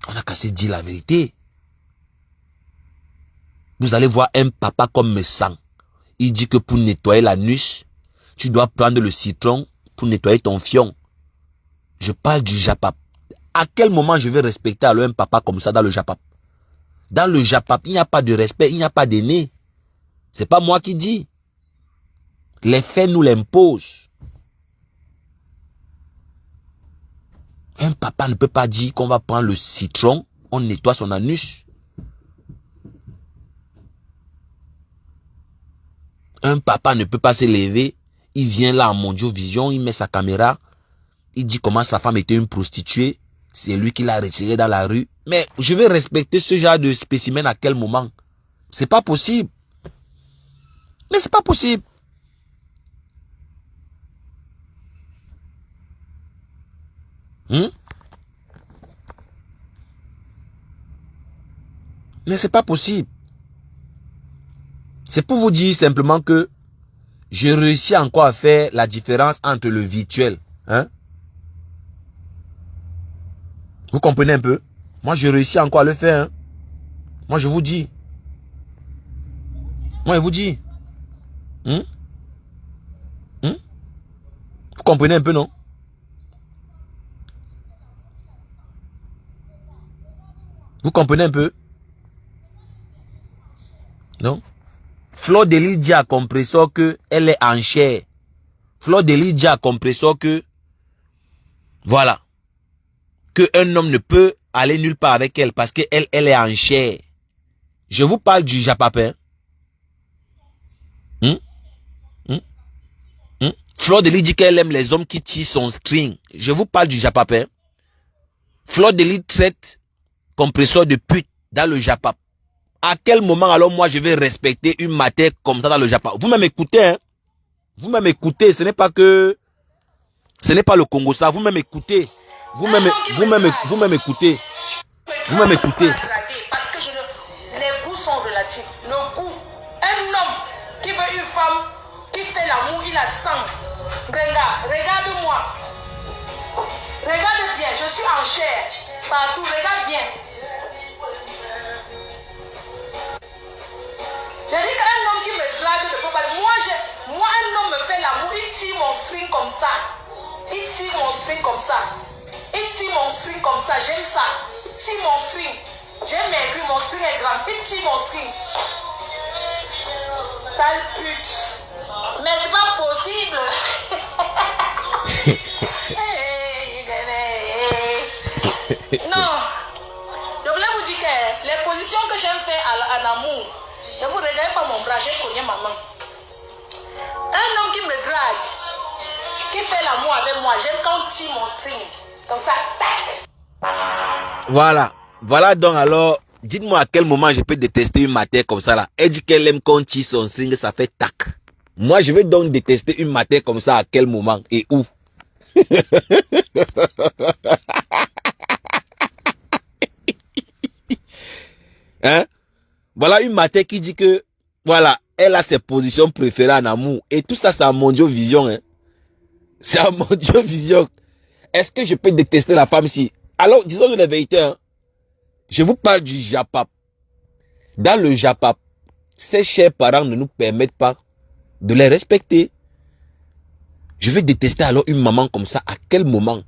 On a qu'à se dire la vérité. Vous allez voir un papa comme me sang. Il dit que pour nettoyer l'anus, tu dois prendre le citron pour nettoyer ton fion. Je parle du Japap. À quel moment je vais respecter alors un papa comme ça dans le Japap? Dans le Japap, il n'y a pas de respect, il n'y a pas d'aîné. C'est pas moi qui dis. Les faits nous l'imposent. Un papa ne peut pas dire qu'on va prendre le citron, on nettoie son anus. Un papa ne peut pas se lever, il vient là en Mondiovision, il met sa caméra, il dit comment sa femme était une prostituée, c'est lui qui l'a retirée dans la rue. Mais je vais respecter ce genre de spécimen à quel moment? C'est pas possible. Mais c'est pas possible. Mais c'est pas possible. C'est pour vous dire simplement que j'ai réussi encore à faire la différence entre le virtuel. Hein? Vous comprenez un peu? Moi, j'ai réussi encore à le faire. Hein? Moi, je vous dis. Moi, je vous dis. Vous comprenez un peu, non? Vous comprenez un peu? Non? Fleur de Lys dit à Compressor que elle est en chair. Fleur de Lys dit à Compressor que voilà. Que un homme ne peut aller nulle part avec elle parce qu'elle est en chair. Je vous parle du Japapin. Fleur de Lys dit qu'elle aime les hommes qui tirent son string. Je vous parle du Japapin. Fleur de Lys traite Compressor de pute dans le Japap. À quel moment alors moi je vais respecter une matière comme ça dans le Japap? Vous même écoutez, hein? Vous même écoutez, ce n'est pas que... Ce n'est pas le Congo ça, vous même écoutez. Vous même écoutez. Vous même écoutez. Parce que les goûts sont relatifs. Le goût, un homme qui veut une femme, qui fait l'amour, il a 100. Regarde-moi. Regarde bien, je suis en chair. Partout, regarde bien. J'ai dit qu'un homme qui me drague ne peut pas... Moi, un homme me fait l'amour, il tire mon string comme ça. Il tire mon string comme ça. Il tire mon string comme ça, j'aime ça. Il tire mon string. J'aime mes rues, mon string est grand. Il tire mon string. Sale pute. Mais c'est pas possible. Non. Je voulais vous dire que les positions que j'aime faire en amour, ne vous regardez pas mon bras, j'ai cogné ma main. Un homme qui me drague, qui fait l'amour avec moi, j'aime quand on tire mon string. Comme ça, tac. Voilà. Voilà donc alors, dites-moi à quel moment je peux détester une matière comme ça là. Elle dit qu'elle aime quand on tire son string, ça fait tac. Moi, je vais donc détester une matière comme ça à quel moment et où? Hein? Voilà une matière qui dit que, voilà, elle a ses positions préférées en amour. Et tout ça, c'est à Mondiovision. Hein? C'est à Mondiovision. Est-ce que je peux détester la femme si... Alors, disons-nous la vérité. Hein? Je vous parle du Japap. Dans le Japap, ces chers parents ne nous permettent pas de les respecter. Je vais détester alors une maman comme ça. À quel moment?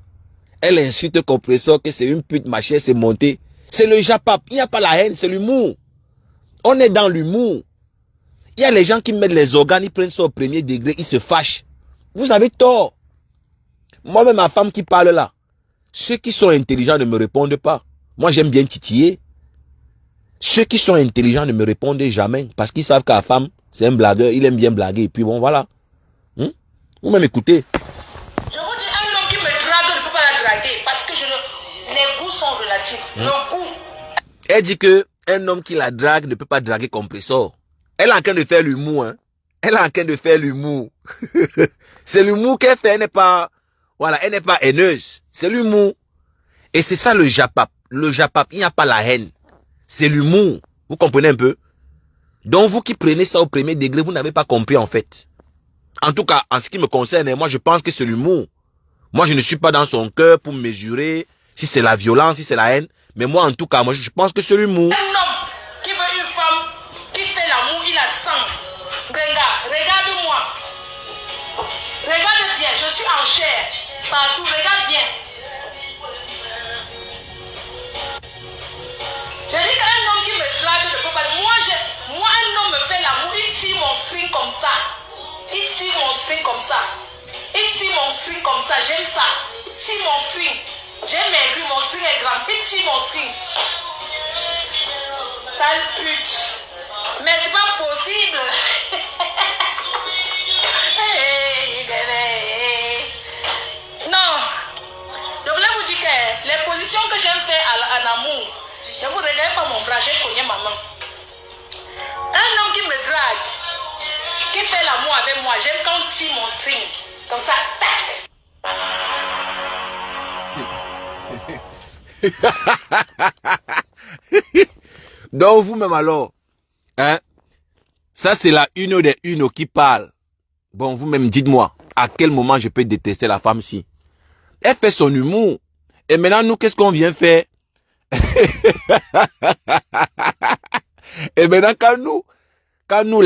Elle insulte le compresseur que c'est une pute, ma chère, c'est monté. C'est le Japap. Il n'y a pas la haine, c'est l'humour. On est dans l'humour. Il y a les gens qui mettent les organes, ils prennent ça au premier degré, ils se fâchent. Vous avez tort. Moi-même, ma femme qui parle là, ceux qui sont intelligents ne me répondent pas. Moi, j'aime bien titiller. Ceux qui sont intelligents ne me répondent jamais parce qu'ils savent qu'à la femme, c'est un blagueur, il aime bien blaguer. Et puis bon, voilà. Vous même écoutez. Je vous dis, un homme qui me drague ne peut pas la draguer parce que les goûts sont relatifs. Le goût. Elle dit que un homme qui la drague ne peut pas draguer compresseur. Elle est en train de faire l'humour. Hein? Elle est en train de faire l'humour. C'est l'humour qu'elle fait. Elle n'est pas, voilà, elle n'est pas haineuse. C'est l'humour. Et c'est ça le Japap. Le Japap, il n'y a pas la haine. C'est l'humour. Vous comprenez un peu? Donc vous qui prenez ça au premier degré, vous n'avez pas compris en fait. En tout cas, en ce qui me concerne, moi je pense que c'est l'humour. Moi je ne suis pas dans son cœur pour mesurer si c'est la violence, si c'est la haine. Mais moi en tout cas, moi je pense que c'est l'humour. Un homme qui veut une femme qui fait l'amour, il a 100. Regarde-moi. Regarde bien, je suis en chair. Partout, regarde bien. J'ai dit qu'un homme qui me drague ne peut pas... Moi, un homme me fait l'amour, il tire mon string comme ça. Il tire mon string comme ça. Il tire mon string comme ça, j'aime ça. Il tire mon string. J'aime mes rues, mon string est grand. Il tire mon string. Sale pute. Mais c'est pas possible. Non. Je voulais vous dire que les positions que j'aime faire en amour, ne vous regardez pas mon bras, j'ai cogné ma main. Un homme qui me drague, qui fait l'amour avec moi, j'aime quand on tire mon string. Comme ça, tac. Donc vous-même alors, hein, ça c'est la une des unes qui parle. Bon, vous-même dites-moi, à quel moment je peux détester la femme si? Elle fait son humour. Et maintenant, nous, qu'est-ce qu'on vient faire? Et maintenant, quand nous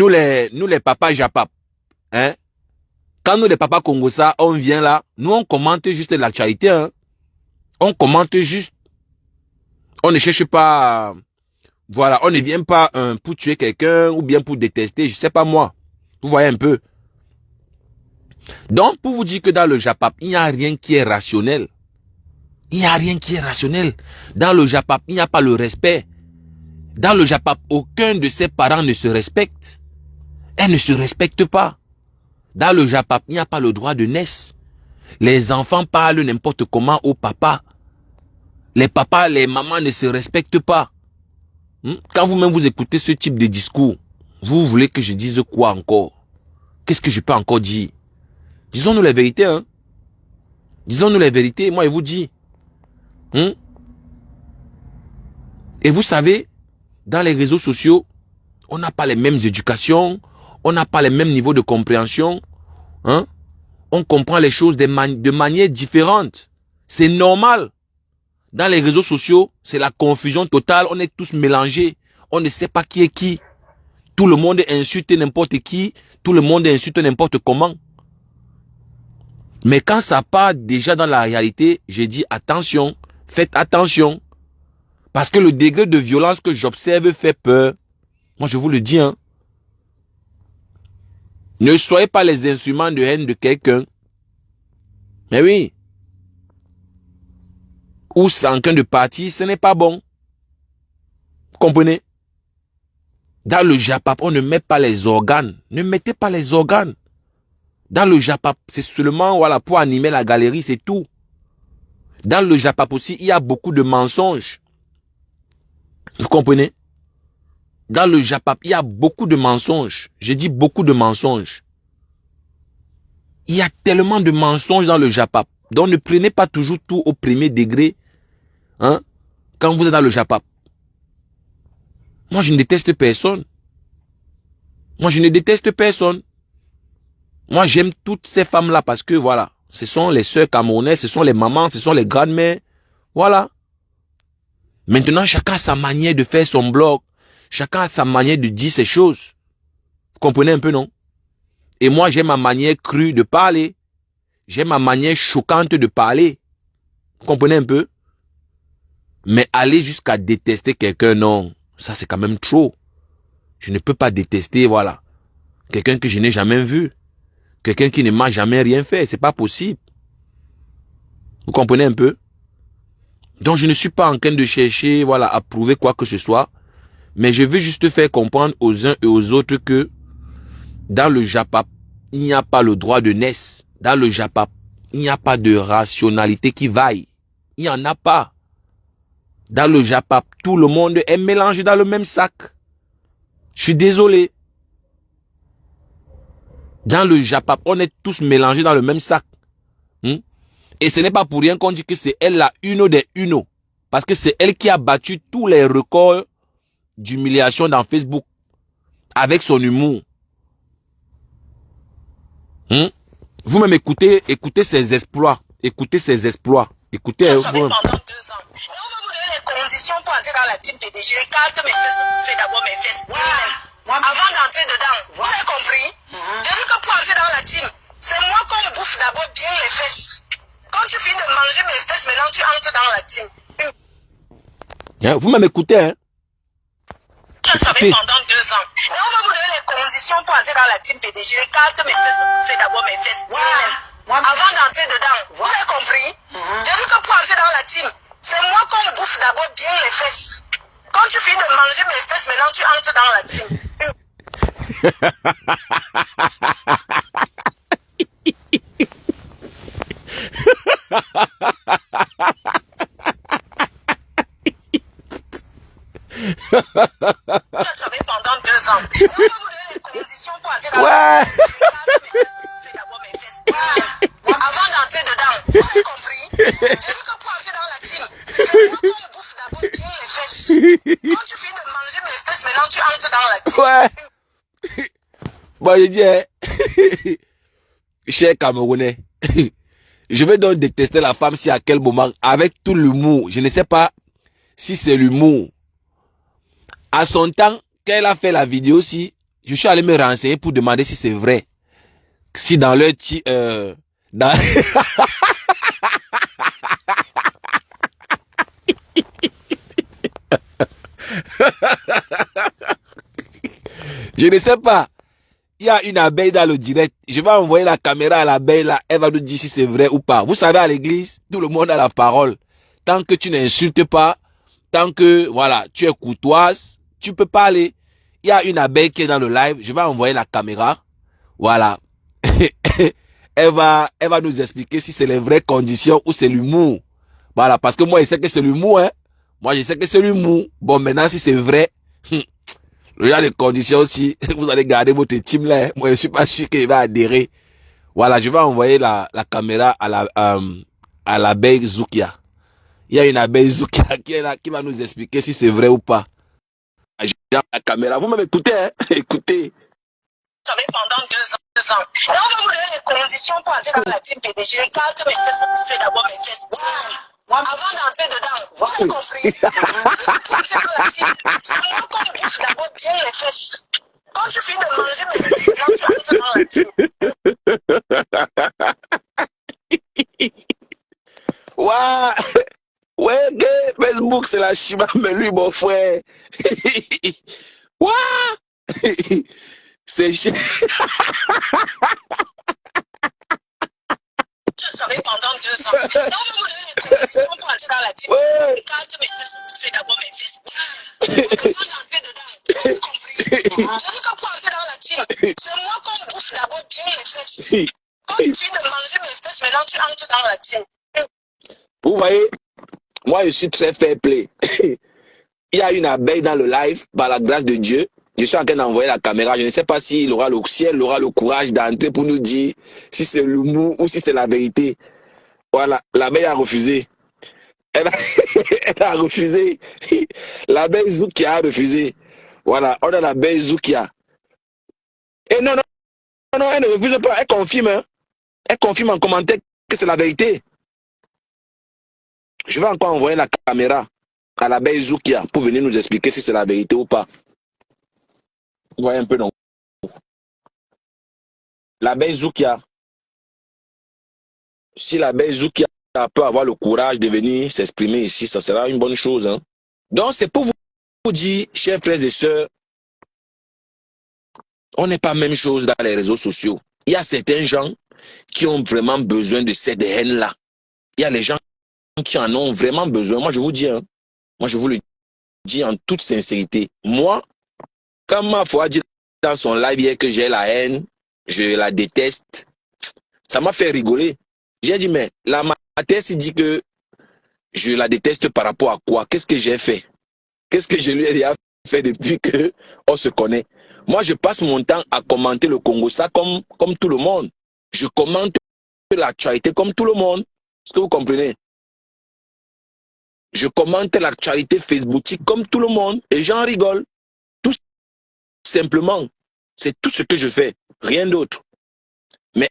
les papas Japap, hein, quand nous les papas Congosa, on vient là, nous on commente juste l'actualité, hein. On commente juste. On ne cherche pas, voilà, on ne vient pas pour tuer quelqu'un ou bien pour détester, je sais pas moi. Vous voyez un peu. Donc, pour vous dire que dans le Japap, il n'y a rien qui est rationnel. Il n'y a rien qui est rationnel. Dans le Japap, il n'y a pas le respect. Dans le Japap, aucun de ses parents ne se respecte. Elle ne se respecte pas. Dans le Japap, il n'y a pas le droit de naissance. Les enfants parlent n'importe comment au papa. Les papas, les mamans ne se respectent pas. Quand vous-même vous écoutez ce type de discours, vous voulez que je dise quoi encore? Qu'est-ce que je peux encore dire? Disons-nous la vérité, hein. Disons-nous la vérité, moi je vous dis. Et vous savez, dans les réseaux sociaux, on n'a pas les mêmes éducations, on n'a pas les mêmes niveaux de compréhension. Hein? On comprend les choses de manière différente. C'est normal. Dans les réseaux sociaux, c'est la confusion totale, on est tous mélangés. on ne sait pas qui est qui. Tout le monde insulte n'importe qui, tout le monde insulte n'importe comment. Mais quand ça part déjà dans la réalité, j'ai dit attention, faites attention. Parce que le degré de violence que j'observe fait peur. Moi, je vous le dis, hein. Ne soyez pas les instruments de haine de quelqu'un. Mais oui. Ou c'est en train de partir, ce n'est pas bon. Vous comprenez? Dans le Japap, on ne met pas les organes. Ne mettez pas les organes. Dans le Japap, c'est seulement voilà, pour animer la galerie, c'est tout. Dans le Japap aussi, il y a beaucoup de mensonges. Vous comprenez? Dans le Japap, il y a beaucoup de mensonges. Je dis beaucoup de mensonges. Il y a tellement de mensonges dans le Japap. Donc ne prenez pas toujours tout au premier degré. Hein? Quand vous êtes dans le Japap. Moi, je ne déteste personne. Moi, je ne déteste personne. Moi, j'aime toutes ces femmes-là parce que, voilà, ce sont les sœurs camerounaises, ce sont les mamans, ce sont les grandes-mères. Voilà. Maintenant, chacun a sa manière de faire son blog. Chacun a sa manière de dire ces choses. Vous comprenez un peu, non? Et moi, j'ai ma manière crue de parler. J'ai ma manière choquante de parler. Vous comprenez un peu? Mais aller jusqu'à détester quelqu'un, non. Ça, c'est quand même trop. Je ne peux pas détester, voilà, quelqu'un que je n'ai jamais vu. Quelqu'un qui ne m'a jamais rien fait. C'est pas possible. Vous comprenez un peu? Donc, je ne suis pas en train de chercher, voilà, à prouver quoi que ce soit. Mais je veux juste faire comprendre aux uns et aux autres que dans le Japap, il n'y a pas le droit de naissance. Dans le Japap, il n'y a pas de rationalité qui vaille. Il n'y en a pas. Dans le Japap, tout le monde est mélangé dans le même sac. Je suis désolé. Dans le Japap, on est tous mélangés dans le même sac. Et ce n'est pas pour rien qu'on dit que c'est elle la uno des uno. Parce que c'est elle qui a battu tous les records d'humiliation dans Facebook. Avec son humour. Vous-même écoutez ses exploits. Écoutez ses exploits. Écoutez. Ça pendant 2 ans. Mais on va vous donner les conditions pour entrer dans la team PDG. Les cartes, mes fesses, je fais d'abord mes fesses. Avant d'entrer dedans. Vous avez compris? J'ai dit que pour entrer dans la team, c'est moi qu'on bouffe d'abord bien les fesses. Quand tu finis de manger mes fesses, maintenant tu entres dans la team. Vous-même écoutez, hein? Ça savait pendant 2 ans. Mais on va vous donner les conditions pour entrer dans la team PDG. Les cartes, mes fesses, je fais d'abord mes fesses. Avant d'entrer dedans. Vous avez compris? J'ai dit que pour entrer dans la team, c'est moi qu'on bouffe d'abord bien les fesses. Quand tu finis de manger mes fesses, maintenant tu entres dans la team. Ça savait pendant 2 ans. On va vous donner les conditions pour entrer dans la team. Je fais d'abord mes fesses. Avant d'entrer dedans. Vous avez compris? J'ai dit que pour entrer dans la team, c'est moi qu'on bouffe d'abord bien les fesses. Quand tu finis de manger mes fesses, maintenant tu entres dans la team. Bon, je dis, cher Camerounais, je vais donc détester la femme si à quel moment, avec tout l'humour, je ne sais pas si c'est l'humour. À son temps, quand elle a fait la vidéo aussi, je suis allé me renseigner pour demander si c'est vrai. Si dans leur je ne sais pas. Il y a une abeille dans le direct. Je vais envoyer la caméra à l'abeille là. Elle va nous dire si c'est vrai ou pas. Vous savez, à l'église, tout le monde a la parole. Tant que tu n'insultes pas, tant que, voilà, tu es courtoise, tu peux parler. Il y a une abeille qui est dans le live. Je vais envoyer la caméra. Voilà. elle va nous expliquer si c'est les vraies conditions ou c'est l'humour. Voilà. Parce que moi, je sais que c'est l'humour, hein. Moi, je sais que c'est l'humour. Bon, maintenant, si c'est vrai, il y a des conditions aussi. Vous allez garder votre team là. Moi, je suis pas sûr qu'il va adhérer. Voilà, je vais envoyer la caméra à l'abeille Zoukia. Il y a une abeille Zoukia qui est là, qui va nous expliquer si c'est vrai ou pas. J'ai la caméra. Vous m'écoutez, hein? Écoutez. Ça fait pendant 2 ans. Et on va vous donner les conditions pour entrer dans la team PDG. Les cartes, mes fesses, je fais d'abord mes fesses. Avant d'entrer dedans. Vous avez compris? Pour entrer dans la team, c'est moi qu'on bouffe Ouah, ouais, Facebook, c'est la chima, mais lui, mon frère. Ouah, c'est chiant. Je savais pendant 2 ans. Non, mais on peut entrer dans la team. Ouais. Quand mes fesses, je fais d'abord mes fesses. Avant d'entrer dedans, j'ai compris. Je dis que pour entrer dans la team, c'est moi qu'on bouffe d'abord bien les fesses. Quand tu finis de manger mes fesses, maintenant tu entres dans la team. Vous voyez, moi, je suis très fair play. Il y a une abeille dans le live, par la grâce de Dieu. Je suis en train d'envoyer la caméra. Je ne sais pas si elle aura le courage d'entrer pour nous dire si c'est l'humour ou si c'est la vérité. Voilà, l'abeille a refusé. Elle a, elle a refusé. L'abeille Zoukia a refusé. Voilà, on a l'abeille Zoukia. Et non, elle ne refuse pas. Elle confirme. Hein. Elle confirme en commentaire que c'est la vérité. Je vais encore envoyer la caméra à l'abeille Zoukia pour venir nous expliquer si c'est la vérité ou pas. Vous voyez un peu, non? L'abeille Zoukia. Si l'abeille Zoukia peut avoir le courage de venir s'exprimer ici, ça sera une bonne chose. Hein? Donc, c'est pour vous dire, chers frères et sœurs, on n'est pas la même chose dans les réseaux sociaux. Il y a certains gens qui ont vraiment besoin de cette haine-là. Il y a les gens qui en ont vraiment besoin. Moi, je vous dis, hein, moi, je vous le dis en toute sincérité. Moi, quand ma foi dit dans son live hier que j'ai la haine, je la déteste, ça m'a fait rigoler. J'ai dit, mais la Mathès dit que je la déteste par rapport à quoi? Qu'est-ce que j'ai fait? Qu'est-ce que je lui ai fait depuis qu'on se connaît? Moi, je passe mon temps à commenter le Congo, ça comme tout le monde. Je commente l'actualité comme tout le monde. Est-ce que vous comprenez? Je commente l'actualité facebookique comme tout le monde et j'en rigole. Tout simplement. C'est tout ce que je fais. Rien d'autre. Mais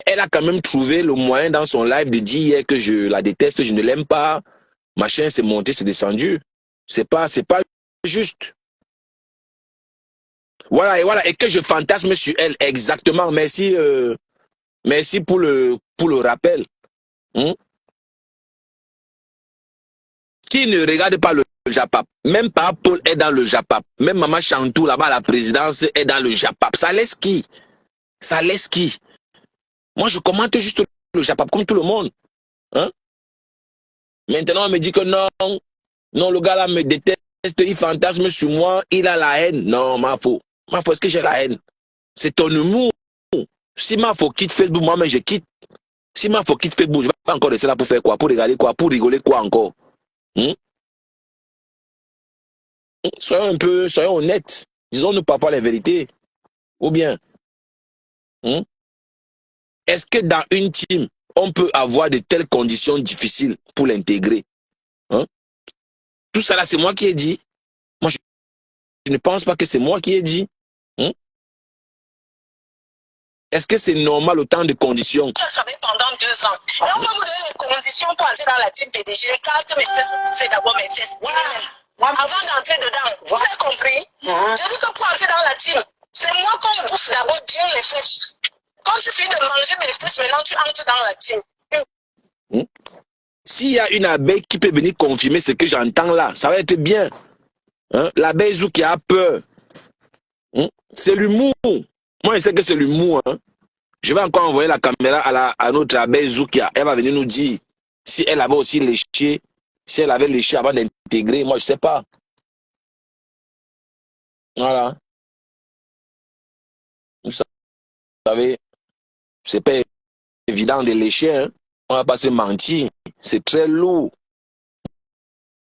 elle a quand même trouvé le moyen dans son live de dire hier que je la déteste, je ne l'aime pas. Machin, c'est monté, c'est descendu. C'est pas juste. Voilà, et que je fantasme sur elle, exactement. Merci, merci pour le rappel. Qui ne regarde pas le Japap? Même Papa Paul est dans le Japap. Même Maman Chantou, là-bas, la présidence, est dans le Japap. Ça laisse qui? Ça laisse qui? Moi, je commente juste le Japap, comme tout le monde. Hein? Maintenant, on me dit que non, le gars là me déteste, il fantasme sur moi, il a la haine. Non, Mafo. Mafo, est-ce que j'ai la haine? C'est ton humour. Si Mafo quitte Facebook, moi-même, je quitte. Si Mafo quitte Facebook, je vais pas encore rester là pour faire quoi? Pour regarder quoi? Pour rigoler quoi encore? Soyons honnêtes. Disons-nous parfois la vérité. Ou bien, est-ce que dans une team, on peut avoir de telles conditions difficiles pour l'intégrer? Tout ça là, c'est moi qui ai dit. Moi, je ne pense pas que c'est moi qui ai dit. Est-ce que c'est normal autant de conditions? Je savais pendant 2 ans. Et on va vous donner les conditions pour entrer dans la team PDG. Quand mes fesses, je fais d'abord mes fesses. Avant d'entrer dedans, vous avez compris? Je dis que pour entrer dans la team, c'est moi qu'on bouffe d'abord bien les fesses. Quand tu finis de manger mes fesses, maintenant tu entres dans la team. S'il y a une abeille qui peut venir confirmer ce que j'entends là, ça va être bien. L'abeille Zou qui a peur. C'est l'humour. Moi, je sais que c'est l'humour. Je vais encore envoyer la caméra à notre abeille Zoukia. Elle va venir nous dire si elle avait aussi léché, si elle avait léché avant d'intégrer. Moi, je ne sais pas. Voilà. Vous savez, c'est pas évident de lécher. Hein. On ne va pas se mentir. C'est très lourd.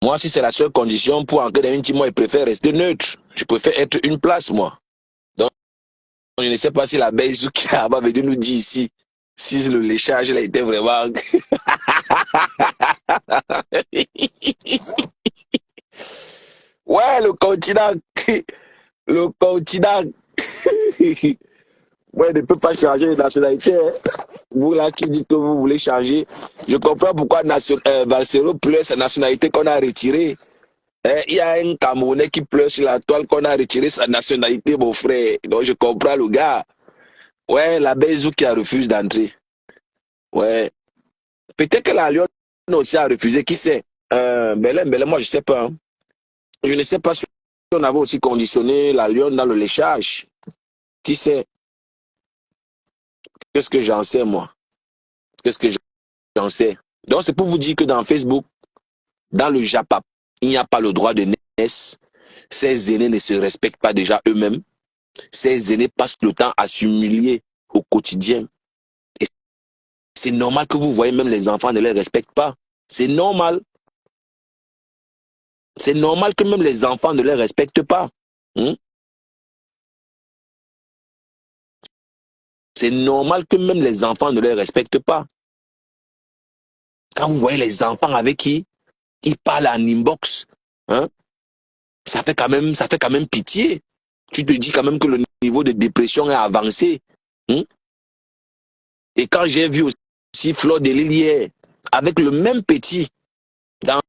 Moi, si c'est la seule condition pour entrer dans une team, moi, je préfère rester neutre. Je préfère être une place, moi. Donc, je ne sais pas si l'abeille Zoukia va venir nous dire ici si le léchage là, était vraiment... Ouais, le continent. Le continent. Ouais, ne peut pas changer de nationalité. Hein. Vous là qui dites que vous voulez changer, je comprends pourquoi Valsero pleure sa nationalité qu'on a retirée. Il y a un Camerounais qui pleure sur la toile qu'on a retiré sa nationalité, mon frère. Donc je comprends le gars. Ouais, la Bezou qui a refusé d'entrer. Ouais. Peut-être que la Lyon aussi a refusé, qui sait? Belém, moi je sais pas, hein. Je ne sais pas si on avait aussi conditionné la Lyon dans le léchage. Qui sait? Qu'est-ce que j'en sais, moi? Qu'est-ce que j'en sais? Donc c'est pour vous dire que dans Facebook, dans le Japap, il n'y a pas le droit de naissance. Ces aînés ne se respectent pas déjà eux-mêmes. Ces aînés passent le temps à s'humilier au quotidien. Et c'est normal que vous voyez même les enfants ne les respectent pas. C'est normal. C'est normal que même les enfants ne les respectent pas. Hmm? C'est normal que même les enfants ne les respectent pas. Quand vous voyez les enfants avec qui ils parlent en inbox, hein, ça fait quand même pitié. Tu te dis quand même que le niveau de dépression est avancé. Hmm? Et quand j'ai vu aussi Fleur de Lille hier, avec le même petit dans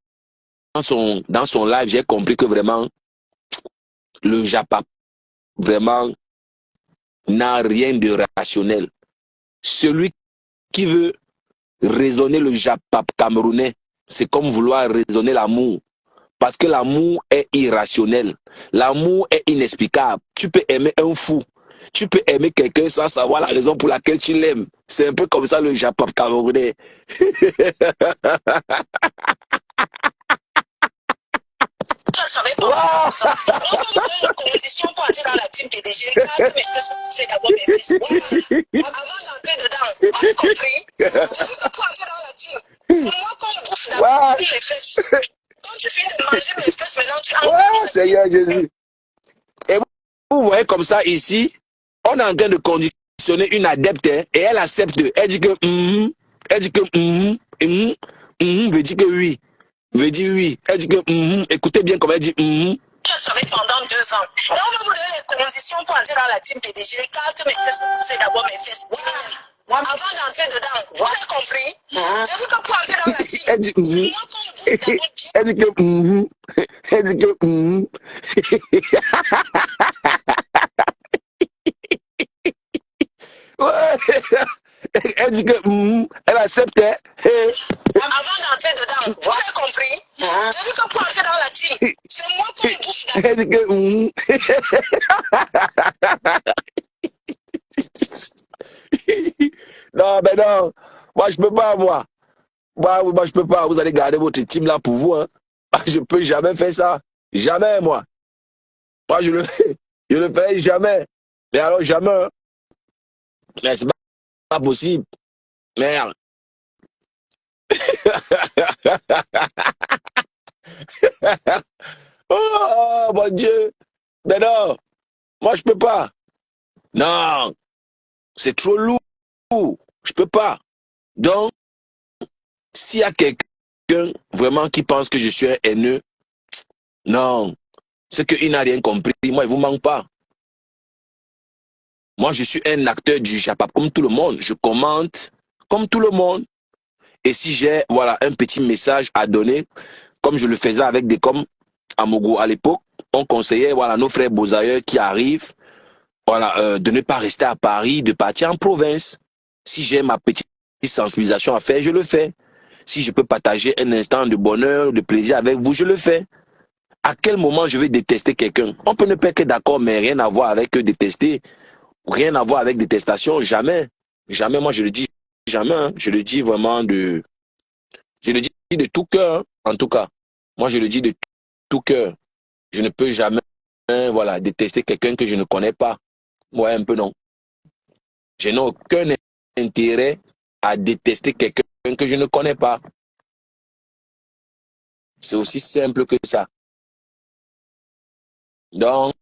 dans son live, j'ai compris que vraiment, le Japon, vraiment, n'a rien de rationnel. Celui qui veut raisonner le Japon camerounais, c'est comme vouloir raisonner l'amour. Parce que l'amour est irrationnel. L'amour est inexplicable. Tu peux aimer un fou. Tu peux aimer quelqu'un sans savoir la raison pour laquelle tu l'aimes. C'est un peu comme ça le Japon camerounais. Je savais pas ça. La condition pour entrer dans la team PDG, quand je fais d'abord mes fesses. Avant d'entrer dedans, on a compris. Pour entrer dans la team, moi quand je bouffe d'abord les fesses. Quand tu finis de manger mes fesses, maintenant tu entres. Seigneur Jésus. Et vous voyez comme ça ici, on est en train de conditionner une adepte, hein, et elle accepte. Elle dit que elle dit que veut dire que oui. Veut dire oui. Elle dit que écoutez bien comme elle dit Je savais pendant 2 ans. Là, on va vous donner les conditions pour entrer dans la team PDG. Quand mes fesses, je fais d'abord mes fesses. Avant d'entrer dedans, vous avez compris? J'ai vu que pour entrer dans la team, elle dit moi quand je bouffe d'abord, elle dit que elle dit que ouais. Elle dit que elle accepte. Avant d'entrer dedans, vous avez compris? J'ai vu que pour entrer dans la team, c'est moi quand je bouffe d'abord. Elle dit que non, mais non. Moi, je peux pas, moi. Moi, je peux pas. Vous allez garder votre team là pour vous, hein. Je peux jamais faire ça. Jamais, moi. Moi, je le fais jamais. Mais alors, jamais. Hein. Mais c'est pas possible. Merde. Oh, mon Dieu. Mais non. Moi, je peux pas. Non. C'est trop lourd. Je peux pas. Donc, s'il y a quelqu'un vraiment qui pense que je suis un haineux, non. C'est qu'il n'a rien compris. Moi, il ne vous manque pas. Moi, je suis un acteur du Japap comme tout le monde. Je commente comme tout le monde. Et si j'ai voilà, un petit message à donner, comme je le faisais avec des coms à Mogo à l'époque, on conseillait voilà, nos frères Bozailleurs qui arrivent voilà, de ne pas rester à Paris, de partir en province. Si j'ai ma petite sensibilisation à faire, je le fais. Si je peux partager un instant de bonheur, de plaisir avec vous, je le fais. À quel moment je vais détester quelqu'un? On peut ne pas être d'accord, mais rien à voir avec détester. Rien à voir avec détestation, jamais. Jamais, moi je le dis jamais. Hein. Je le dis vraiment je le dis de tout cœur, hein, en tout cas. Moi je le dis de tout cœur. Je ne peux jamais voilà, détester quelqu'un que je ne connais pas. Ouais, un peu non. Je n'ai aucun intérêt à détester quelqu'un que je ne connais pas. C'est aussi simple que ça. Donc,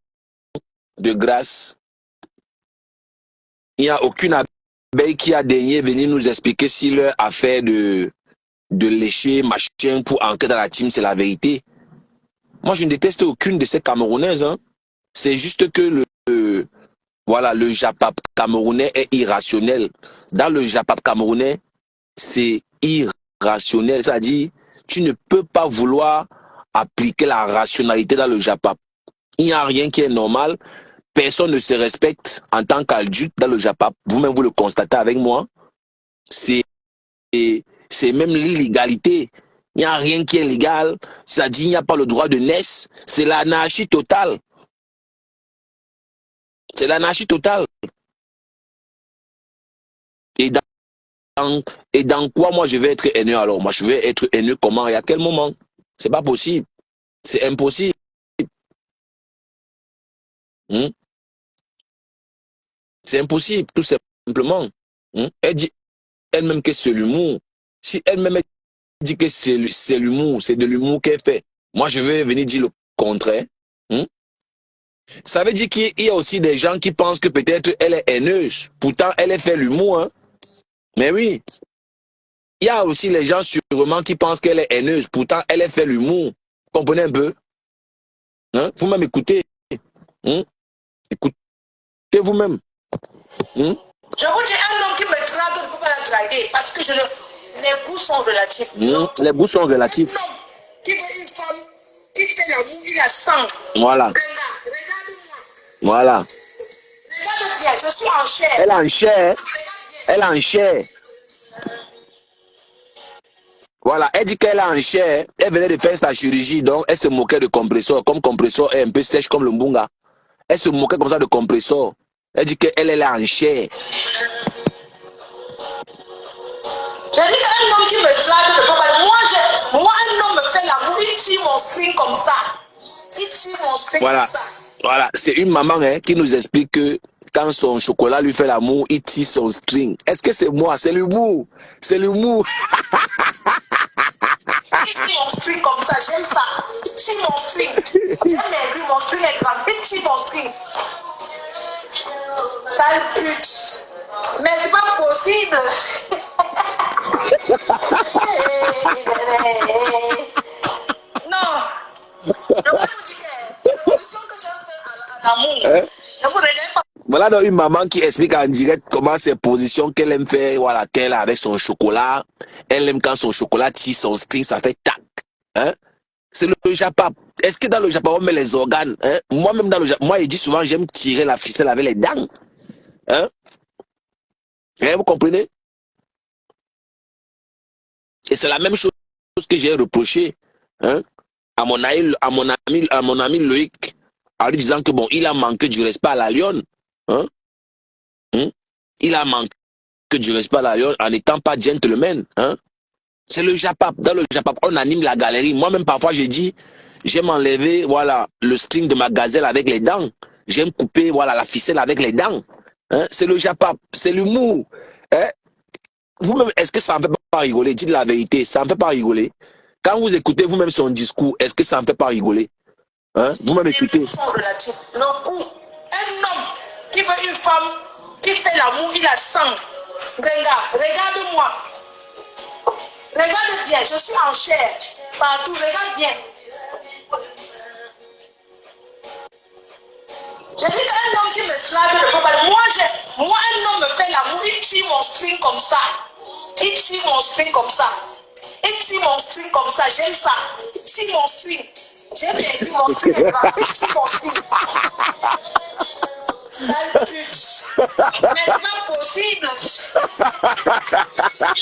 de grâce, il n'y a aucune abeille qui a daigné venir nous expliquer si leur affaire de lécher, machin, pour entrer dans la team, c'est la vérité. Moi, je ne déteste aucune de ces Camerounaises. Hein. C'est juste que voilà, le Japap camerounais est irrationnel. Dans le Japap camerounais, c'est irrationnel. C'est-à-dire, tu ne peux pas vouloir appliquer la rationalité dans le Japap. Il n'y a rien qui est normal. personne ne se respecte en tant qu'adulte dans le Japon. Vous-même, vous le constatez avec moi. C'est même l'illégalité. Il n'y a rien qui est légal. Ça dit qu'il n'y a pas le droit de naissance. C'est l'anarchie totale. C'est l'anarchie totale. Et dans quoi moi je vais être haineux alors? Moi je vais être haineux comment et à quel moment? C'est pas possible. C'est impossible. C'est impossible, tout simplement. Elle dit elle-même que c'est l'humour. Si elle-même dit que c'est l'humour, c'est de l'humour qu'elle fait. Moi, je vais venir dire le contraire. Ça veut dire qu'il y a aussi des gens qui pensent que peut-être elle est haineuse. Pourtant, elle a fait l'humour. Mais oui. Il y a aussi les gens sûrement qui pensent qu'elle est haineuse. Pourtant, elle a fait l'humour. Comprenez un peu? Vous-même écoutez. Écoutez vous-même. Je vous dis, un homme qui me drague ne peut pas la draguer parce que les goûts sont relatifs. Les goûts sont relatifs. Un homme qui veut une femme qui fait l'amour, il a sang. Voilà. Regarde-moi. Voilà. Regarde bien, je suis en chair. Elle est en chair. Elle est en chair. Voilà, elle dit qu'elle est en chair. Elle venait de faire sa chirurgie, donc elle se moquait de compresseur. Comme compresseur est un peu sèche comme le mbunga. Elle se moquait comme ça de compresseur. Elle dit qu'elle est en chair. J'ai dit qu'un homme qui me drague ne peut pas. Moi, un homme me fait l'amour, il tire mon string comme ça. Il tire mon string comme ça. Voilà, c'est une maman qui nous explique que quand son chocolat lui fait l'amour, il tire son string. Est-ce que c'est moi? C'est l'humour. C'est l'humour. Il tire mon string comme ça, j'aime ça. Il tire mon string. J'aime mes vues, mon string est grand. Il tire mon string. Sale pute. Mais c'est pas possible. Non. Je vais vous dire que la position que j'ai fait à l'amour, ne vous regardez pas. Voilà donc une maman qui explique en direct comment ces positions qu'elle aime faire, voilà, qu'elle a avec son chocolat. Elle aime quand son chocolat tire son string, ça fait tac. C'est le Japon. Est-ce que dans le Japon, on met les organes? Moi-même dans le Japon, moi, il dit souvent, j'aime tirer la ficelle avec les dents. Vous comprenez? Et c'est la même chose que j'ai reproché à mon ami Loïc, en lui disant que bon, il a manqué du respect à la lionne. Il a manqué du respect à la lionne en n'étant pas gentleman. C'est le Japon. Dans le Japon, on anime la galerie. Moi-même, parfois, j'ai dit, j'aime enlever, voilà, le string de ma gazelle avec les dents. J'aime couper, voilà, la ficelle avec les dents. C'est le Japon. C'est l'humour. Vous-même, est-ce que ça ne fait pas rigoler? Dites la vérité, ça ne fait pas rigoler. Quand vous écoutez vous-même son discours, est-ce que ça ne fait pas rigoler? Vous-même écoutez. Les goûts sont relatifs. Le goût. Un homme qui veut une femme qui fait l'amour, il a sang. Regarde-moi. Regarde bien, je suis en chair. Partout, regarde bien. J'ai dit qu'un homme qui me drague ne peut pas. Moi, un homme me fait l'amour, il tire mon string comme ça. Il tire mon string comme ça. Il tire mon string comme ça, j'aime ça. Il tire mon string. J'aime bien, mon string est grand. Il tire mon string. Sale pute. Mais c'est pas possible. Non.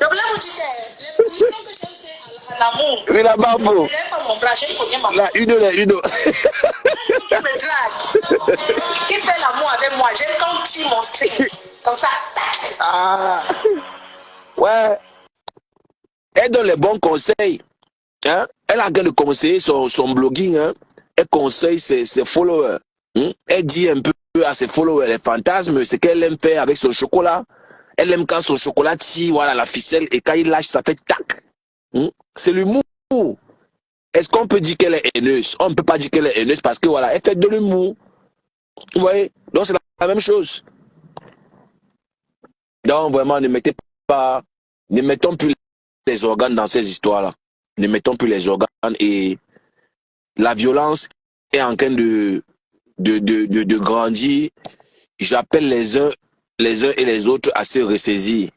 Je voulais vous dire que les positions que j'aime faire à l'amour. Oui, la bafo. Je n'aime pas mon bras, j'ai cogné ma main. La une. Qui me drague, qui fait l'amour avec moi, j'aime quand tu tires mon string. Comme ça. Ouais. Elle donne les bons conseils. Elle a de conseiller son blogging. Elle conseille ses followers. Elle dit un peu à ses followers les fantasmes, ce qu'elle aime faire avec son chocolat. Elle aime quand son chocolat tire, voilà, la ficelle, et quand il lâche, ça fait tac. C'est l'humour. Est-ce qu'on peut dire qu'elle est haineuse? On ne peut pas dire qu'elle est haineuse parce que voilà, elle fait de l'humour. Vous voyez? Donc c'est la même chose. Donc vraiment, ne mettons plus les organes dans ces histoires-là. Ne mettons plus les organes, et la violence est en train de grandir. J'appelle les uns et les autres à se ressaisir.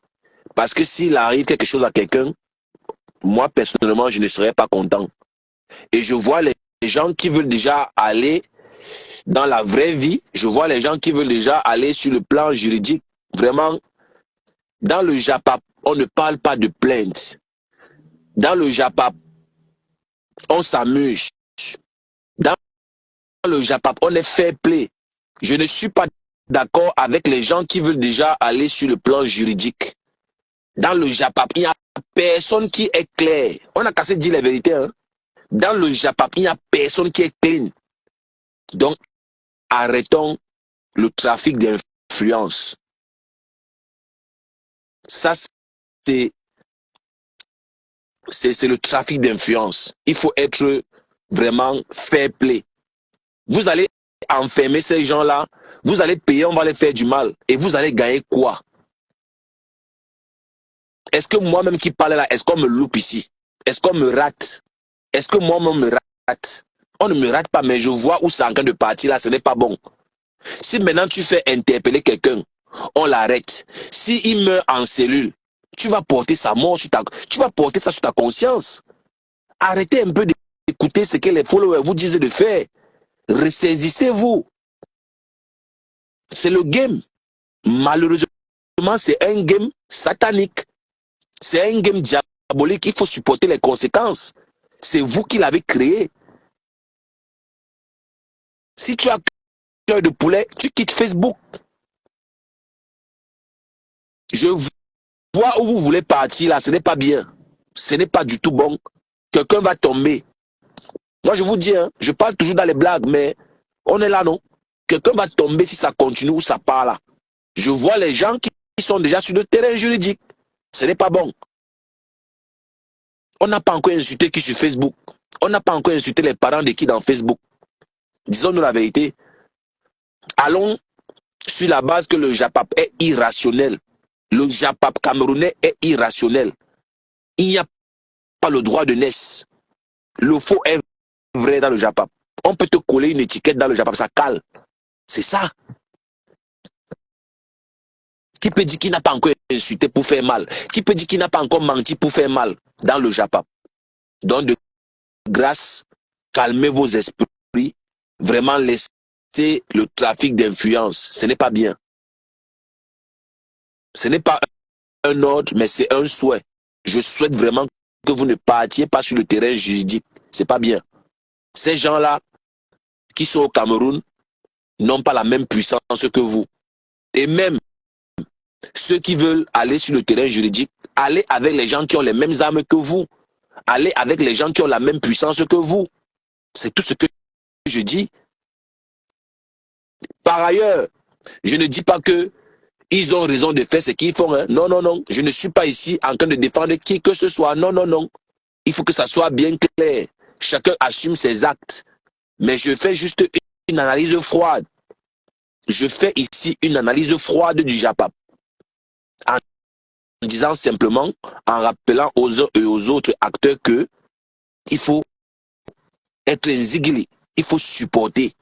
Parce que s'il arrive quelque chose à quelqu'un, moi personnellement, je ne serais pas content. Et je vois les gens qui veulent déjà aller dans la vraie vie. Je vois les gens qui veulent déjà aller sur le plan juridique. Vraiment, dans le JAPAP, on ne parle pas de plainte. Dans le JAPAP, on s'amuse. Dans le JAPAP, on est fair play. Je ne suis pas d'accord avec les gens qui veulent déjà aller sur le plan juridique. Dans le JAPAP, il n'y a personne qui est clair. On a cassé de dire la vérité. Hein? Dans le JAPAP, il n'y a personne qui est clean. Donc, arrêtons le trafic d'influence. Ça, c'est le trafic d'influence. Il faut être vraiment fair play. Vous allez enfermer ces gens-là, vous allez payer, on va les faire du mal. Et vous allez gagner quoi? Est-ce que moi-même qui parle là, est-ce qu'on me loupe ici? Est-ce qu'on me rate? Est-ce que moi-même me rate? On ne me rate pas, mais je vois où c'est en train de partir là, ce n'est pas bon. Si maintenant tu fais interpeller quelqu'un, on l'arrête. S'il meurt en cellule, tu vas porter sa mort sur tu vas porter ça sur ta conscience. Arrêtez un peu d'écouter ce que les followers vous disent de faire. Ressaisissez-vous. C'est le game. Malheureusement, c'est un game satanique. C'est un game diabolique. Il faut supporter les conséquences. C'est vous qui l'avez créé. Si tu as cœur de poulet, tu quittes Facebook. Je vois où vous voulez partir là, ce n'est pas bien. Ce n'est pas du tout bon. Quelqu'un va tomber. Moi, je vous dis, hein, je parle toujours dans les blagues, mais on est là, non? Quelqu'un va tomber si ça continue ou ça part là. Je vois les gens qui sont déjà sur le terrain juridique. Ce n'est pas bon. On n'a pas encore insulté qui sur Facebook. On n'a pas encore insulté les parents de qui dans Facebook. Disons-nous la vérité. Allons sur la base que le JAPAP est irrationnel. Le JAPAP camerounais est irrationnel. Il n'y a pas le droit de naissance. Le faux est vrai dans le JAPAP. On peut te coller une étiquette dans le JAPAP, ça cale. C'est ça. Qui peut dire qu'il n'a pas encore insulté pour faire mal? Qui peut dire qu'il n'a pas encore menti pour faire mal dans le JAPAP? Donc, de grâce, calmez vos esprits. Vraiment, laissez le trafic d'influence. Ce n'est pas bien. Ce n'est pas un ordre, mais c'est un souhait. Je souhaite vraiment que vous ne partiez pas sur le terrain juridique. C'est pas bien. Ces gens-là qui sont au Cameroun n'ont pas la même puissance que vous. Et même ceux qui veulent aller sur le terrain juridique, allez avec les gens qui ont les mêmes armes que vous. Allez avec les gens qui ont la même puissance que vous. C'est tout ce que je dis. Par ailleurs, je ne dis pas que ils ont raison de faire ce qu'ils font. Hein. Non, non, non. Je ne suis pas ici en train de défendre qui que ce soit. Non, non, non. Il faut que ça soit bien clair. Chacun assume ses actes. Mais je fais juste une analyse froide. Je fais ici une analyse froide du JAPAP. En disant simplement, en rappelant aux uns et aux autres acteurs que il faut être zigli. Il faut supporter.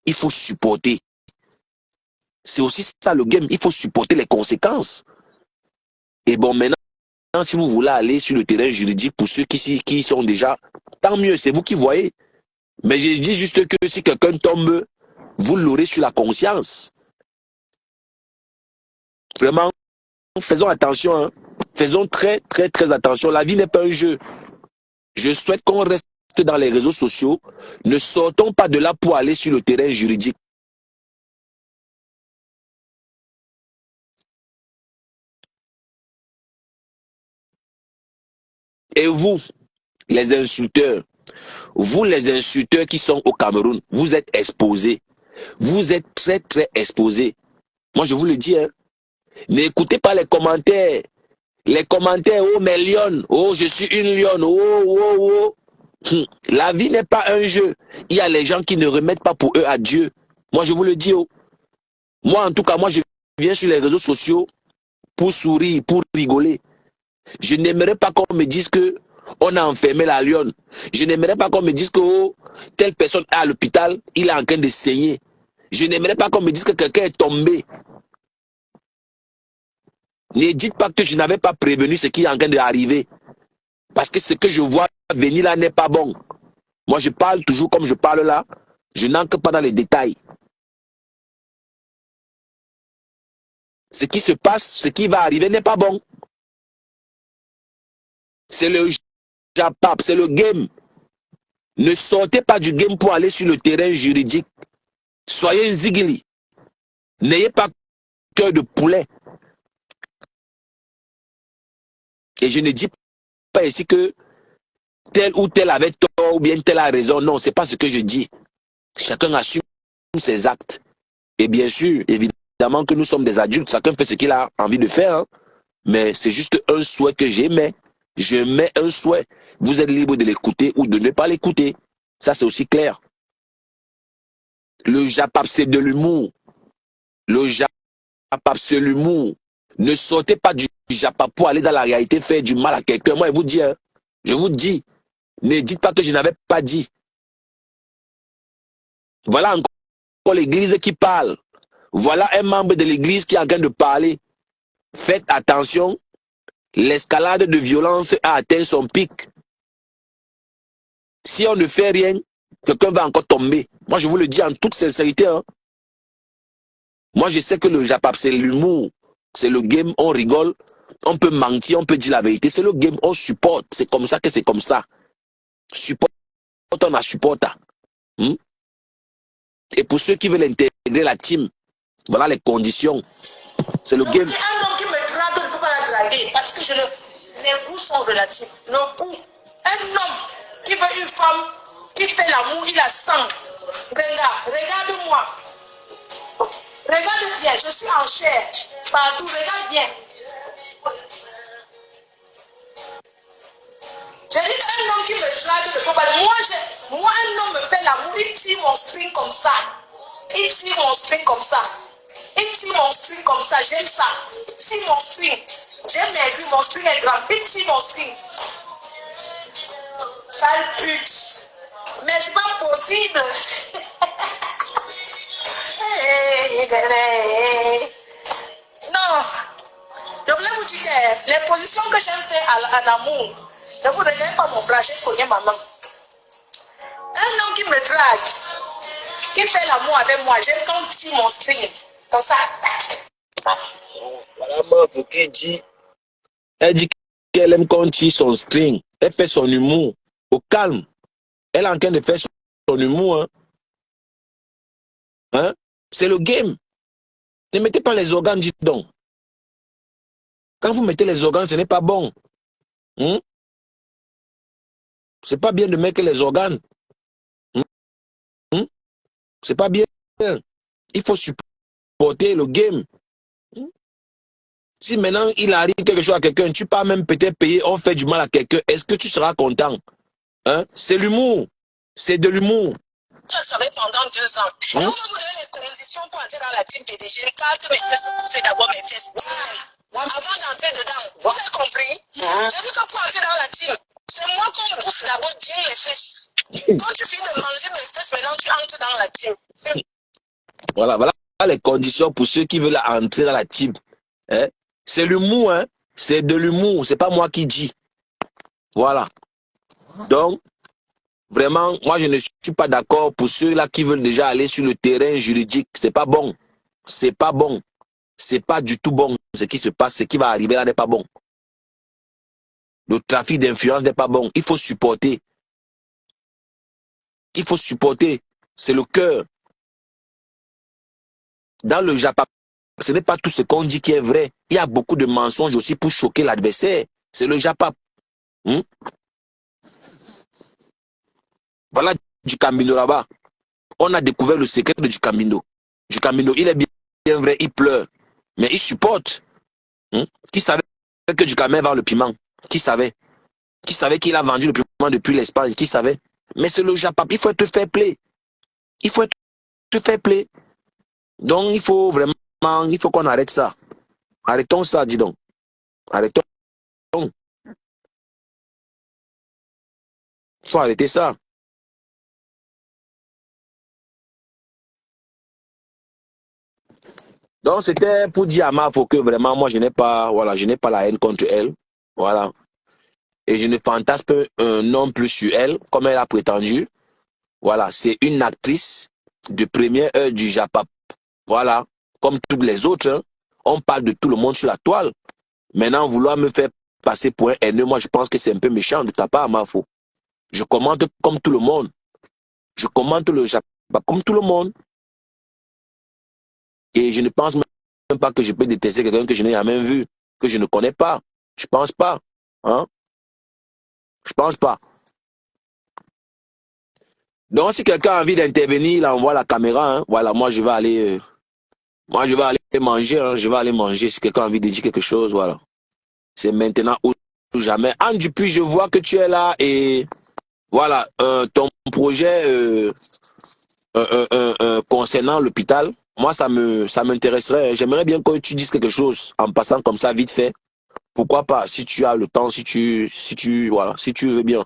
Il faut supporter. C'est aussi ça le game. Il faut supporter les conséquences. Et bon, maintenant, si vous voulez aller sur le terrain juridique pour ceux qui sont déjà, tant mieux, c'est vous qui voyez. Mais je dis juste que si quelqu'un tombe, vous l'aurez sur la conscience. Vraiment, faisons attention. Hein. Faisons très, très, très attention. La vie n'est pas un jeu. Je souhaite qu'on reste dans les réseaux sociaux. Ne sortons pas de là pour aller sur le terrain juridique. Et vous, les insulteurs qui sont au Cameroun, vous êtes exposés. Vous êtes très, très exposés. Moi, je vous le dis, hein, n'écoutez pas les commentaires. Les commentaires, oh, mais lionne, oh, je suis une lionne, oh, oh, oh. La vie n'est pas un jeu. Il y a les gens qui ne remettent pas pour eux à Dieu. Moi, je vous le dis, oh. Moi, en tout cas, moi, je viens sur les réseaux sociaux pour sourire, pour rigoler. Je n'aimerais pas qu'on me dise que on a enfermé la lionne. Je n'aimerais pas qu'on me dise que oh, telle personne est à l'hôpital, il est en train de saigner. Je n'aimerais pas qu'on me dise que quelqu'un est tombé. Ne dites pas que je n'avais pas prévenu ce qui est en train d'arriver. Parce que ce que je vois venir là n'est pas bon. Moi, je parle toujours comme je parle là. Je n'entre pas dans les détails. Ce qui se passe, ce qui va arriver n'est pas bon. C'est le Japap, c'est le game. Ne sortez pas du game pour aller sur le terrain juridique. Soyez zigili. N'ayez pas cœur de poulet. Et je ne dis pas ici que tel ou tel avait tort ou bien tel a raison. Non, c'est pas ce que je dis. Chacun assume ses actes. Et bien sûr, évidemment que nous sommes des adultes. Chacun fait ce qu'il a envie de faire. Hein. Mais c'est juste un souhait que j'émets. Je mets un souhait. Vous êtes libre de l'écouter ou de ne pas l'écouter. Ça, c'est aussi clair. Le Japap, c'est de l'humour. Le Japap, c'est l'humour. Ne sortez pas du Japap pour aller dans la réalité faire du mal à quelqu'un. Moi, je vous dis, ne dites pas que je n'avais pas dit. Voilà encore l'église qui parle. Voilà un membre de l'église qui est en train de parler. Faites attention, l'escalade de violence a atteint son pic. Si on ne fait rien, quelqu'un va encore tomber. Moi, je vous le dis en toute sincérité. Hein. Moi, je sais que le Japap, c'est l'humour. C'est le game, on rigole. On peut mentir, on peut dire la vérité. C'est le game, on supporte. C'est comme ça que c'est comme ça. Support, on a supporte. Et pour ceux qui veulent intégrer la team, voilà les conditions. C'est le game. Un homme qui me drague, je ne peux pas la draguer parce que les goûts sont relatifs. Le goût. Un homme qui veut une femme qui fait l'amour, il a 100. Regarde-moi. Regarde bien, je suis en chair. Partout, regarde bien. J'ai dit qu'un homme qui me drague, ne peut pas. Moi, un homme me fait l'amour, il tire mon string comme ça. Il tire mon string comme ça. Il tire mon string comme ça, j'aime ça. Il tire mon string. J'aime mes vues, mon string est grand. Il tire mon string. Sale pute. Mais c'est pas possible. Non. Je voulais vous dire que les positions que j'aime faire en amour, ne vous regardez pas mon bras, j'ai cogné maman. Un homme qui me drague, qui fait l'amour avec moi, j'aime quand il tire mon string. Comme ça. Voilà Marco qui dit, elle dit qu'elle aime quand il tire son string. Elle fait son humour. Au calme. Elle est en train de faire son humour. Hein? C'est le game. Ne mettez pas les organes, dites donc. Quand vous mettez les organes, ce n'est pas bon. C'est pas bien de mettre les organes. C'est pas bien. Il faut supporter le game. Si maintenant il arrive quelque chose à quelqu'un, tu peux même peut-être payer, on fait du mal à quelqu'un, est-ce que tu seras content? Hein? C'est l'humour. C'est de l'humour. Ça savais pendant 2 ans. On va vous donner les conditions pour entrer dans la team PDG. Quand mes fesses, je fais d'abord mes fesses. Avant d'entrer dedans, vous avez compris? J'ai dit que pour entrer dans la team, c'est moi qu'on bouffe d'abord bien les fesses. Quand tu finis de manger mes fesses, maintenant tu entres dans la team. Voilà les conditions pour ceux qui veulent entrer dans la team. Hein? C'est l'humour, hein? C'est de l'humour, c'est pas moi qui dis. Voilà. Donc, vraiment, moi je ne suis pas d'accord pour ceux-là qui veulent déjà aller sur le terrain juridique. C'est pas bon. C'est pas bon. C'est pas du tout bon. Ce qui se passe, ce qui va arriver là n'est pas bon. Le trafic d'influence n'est pas bon. Il faut supporter. Il faut supporter. C'est le cœur. Dans le Japon, ce n'est pas tout ce qu'on dit qui est vrai. Il y a beaucoup de mensonges aussi pour choquer l'adversaire. C'est le Japon. Voilà du Camino là-bas. On a découvert le secret de du Camino. Du Camino, il est bien vrai, il pleure. Mais il supporte. Qui savait que du Camino vend le piment? Qui savait? Qui savait qu'il a vendu le piment depuis l'Espagne? Qui savait? Mais c'est le Japon. Il faut être fair play. Il faut être fair play. Donc il faut vraiment, il faut qu'on arrête ça. Arrêtons ça, dis donc. Arrêtons. Il faut arrêter ça. Donc c'était pour dire à Marfo que vraiment moi je n'ai pas, voilà, je n'ai pas la haine contre elle. Voilà. Et je ne fantasme non plus sur elle, comme elle a prétendu. Voilà, c'est une actrice de première heure du Japap. Voilà, comme toutes les autres, hein. On parle de tout le monde sur la toile. Maintenant, vouloir me faire passer pour un haineux, moi, je pense que c'est un peu méchant de ta part, Mafo. Je commente comme tout le monde. Je commente le Japap comme tout le monde. Et je ne pense même pas que je peux détester quelqu'un que je n'ai jamais vu, que je ne connais pas. Je pense pas. Hein? Je pense pas. Donc, si quelqu'un a envie d'intervenir, il envoie la caméra. Hein. Voilà, moi, je vais aller manger. Hein. Je vais aller manger. Si quelqu'un a envie de dire quelque chose, voilà. C'est maintenant ou jamais. Anne Dupuis, je vois que tu es là et voilà, ton projet concernant l'hôpital, moi, ça m'intéresserait. J'aimerais bien que tu dises quelque chose en passant comme ça, vite fait. Pourquoi pas, si tu as le temps, voilà, si tu veux bien,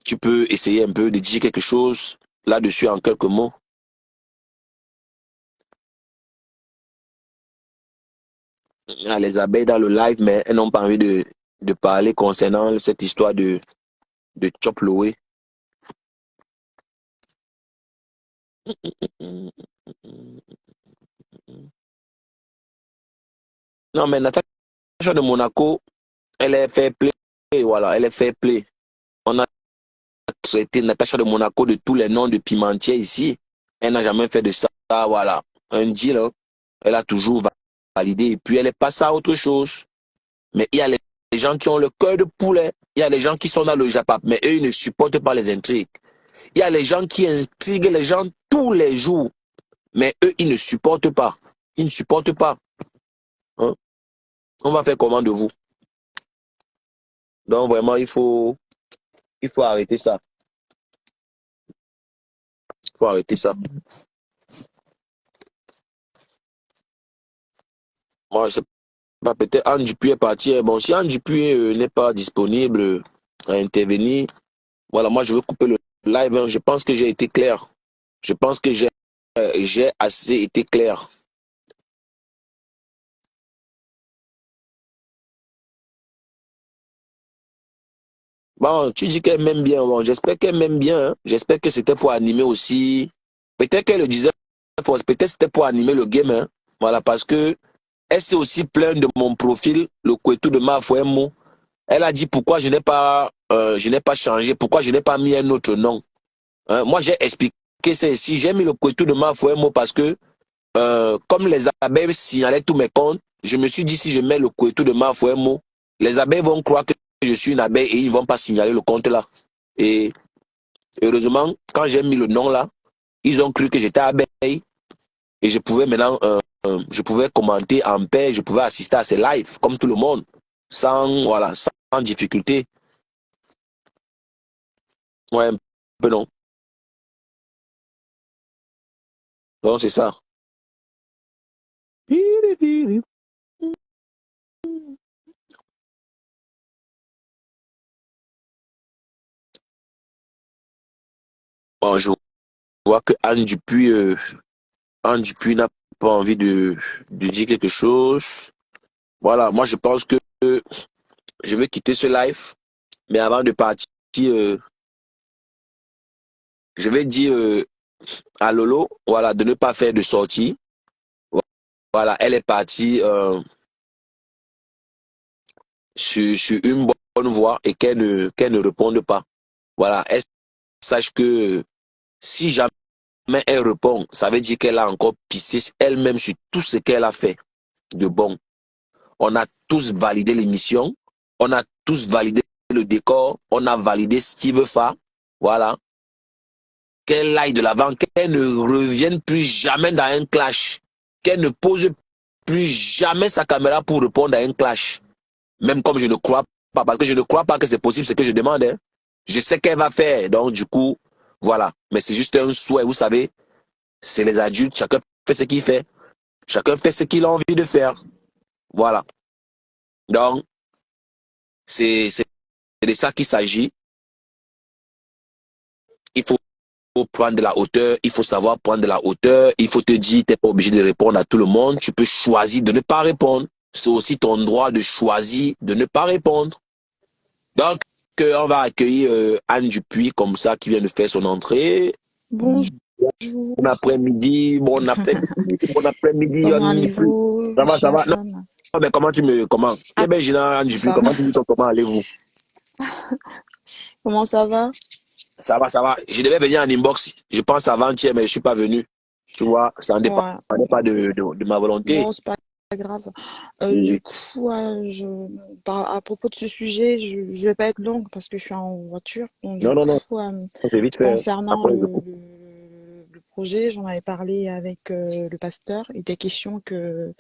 tu peux essayer un peu de dire quelque chose là-dessus en quelques mots. Il y a les abeilles dans le live, mais elles n'ont pas envie de parler concernant cette histoire de Chop Loé. Non, mais Natacha de Monaco, elle est fair play. Voilà, elle est fair play. On a traité Natacha de Monaco de tous les noms de pimentier ici. Elle n'a jamais fait de ça. Voilà, un deal. Hein. Elle a toujours validé. Et puis, elle est passée à autre chose. Mais il y a les gens qui ont le cœur de poulet. Il y a les gens qui sont dans le Japap. Mais eux, ils ne supportent pas les intrigues. Il y a les gens qui intriguent les gens tous les jours. Mais eux, ils ne supportent pas. Ils ne supportent pas. Hein? On va faire comment de vous? Donc, vraiment, il faut arrêter ça. Il faut arrêter ça. Moi, je sais pas, peut-être Anne Dupuis est parti. Bon, si Anne Dupuis n'est pas disponible à intervenir, voilà, moi, je veux couper le live. Hein. Je pense que j'ai été clair. Je pense que j'ai assez été clair. Bon, tu dis qu'elle m'aime bien. Bon, j'espère qu'elle m'aime bien. Hein. J'espère que c'était pour animer aussi. Peut-être qu'elle le disait, peut-être c'était pour animer le game. Hein. Voilà, parce que elle s'est aussi plainte de mon profil, le Kwetu de Mafuemo. Elle a dit pourquoi je n'ai pas changé, pourquoi je n'ai pas mis un autre nom. Hein. Moi, j'ai expliqué ça ici. J'ai mis le Kwetu de Mafuemo parce que, comme les abeilles signalaient tous mes comptes, je me suis dit si je mets le Kwetu de Mafuemo, les abeilles vont croire que je suis une abeille et ils ne vont pas signaler le compte là. Et heureusement, quand j'ai mis le nom là, ils ont cru que j'étais abeille et je pouvais maintenant, je pouvais commenter en paix, je pouvais assister à ces lives comme tout le monde, voilà, sans difficulté. Ouais, un peu non. Donc c'est ça. Bon, je vois que Anne Dupuis n'a pas envie de dire quelque chose. Voilà, moi je pense que je vais quitter ce live, mais avant de partir, je vais dire à Lolo, voilà, de ne pas faire de sortie. Voilà, elle est partie sur une bonne voie et qu'elle ne réponde pas. Voilà, elle sache que si jamais elle répond, ça veut dire qu'elle a encore pissé elle-même sur tout ce qu'elle a fait de bon. On a tous validé l'émission, on a tous validé le décor, on a validé ce qu'il veut faire. Voilà. Qu'elle aille de l'avant, qu'elle ne revienne plus jamais dans un clash, qu'elle ne pose plus jamais sa caméra pour répondre à un clash. Même comme je ne crois pas, parce que je ne crois pas que c'est possible ce que je demande. Hein. Je sais qu'elle va faire, donc du coup, voilà. Mais c'est juste un souhait, vous savez, c'est les adultes, chacun fait ce qu'il fait. Chacun fait ce qu'il a envie de faire. Voilà. Donc, c'est de ça qu'il s'agit. Il faut prendre de la hauteur, il faut savoir prendre de la hauteur, il faut te dire, tu n'es pas obligé de répondre à tout le monde, tu peux choisir de ne pas répondre. C'est aussi ton droit de choisir de ne pas répondre. Donc, qu'on va accueillir Anne Dupuis comme ça, qui vient de faire son entrée. Bonjour, Bon après-midi, bon après-midi, bon après-midi, comment Anne Dupuis. allez-vous, Ça va, ça chère va? Non, femme? mais comment? Eh Ah, bien, Gina, Anne Dupuis, femme, comment allez-vous? comment ça va? Ça va, ça va. Je devais venir en inbox, je pense avant-hier, mais je suis pas venu. Tu vois, ça ne dépend Ouais, pas de ma volonté. bon, c'est pas grave. Du Oui. coup, à propos de ce sujet, je vais pas être longue parce que je suis en voiture. Donc, du Non, non, non, coup, c'est vite fait. concernant Après, je coupe. le projet, j'en avais parlé avec le pasteur. Il était question qu'il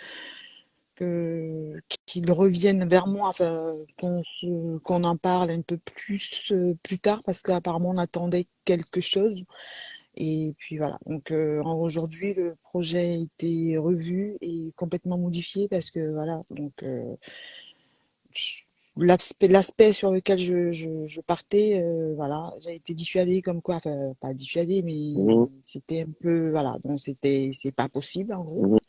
revienne vers moi, enfin, qu'on en parle un peu plus plus tard parce qu'apparemment on attendait quelque chose. Et puis voilà. Donc aujourd'hui le projet a été revu et complètement modifié parce que voilà. Donc l'aspect sur lequel je partais, voilà, j'ai été dissuadée comme quoi, enfin pas dissuadée, mais Mhm, c'était un peu voilà. Donc c'est pas possible en gros. mhm,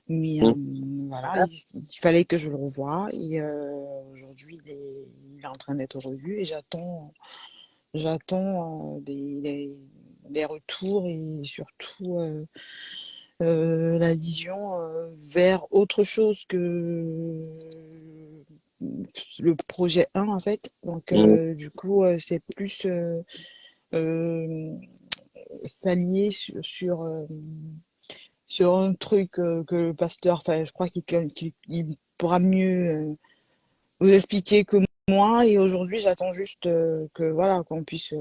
Mais mhm. voilà, il fallait que je le revoie et aujourd'hui il est en train d'être revu et j'attends des retours et surtout la vision vers autre chose que le projet 1 en fait. Donc Mhm. du coup c'est plus euh, s'allier sur un truc que le pasteur, enfin, je crois qu'il pourra mieux vous expliquer que moi. Et aujourd'hui, j'attends juste que voilà, qu'on puisse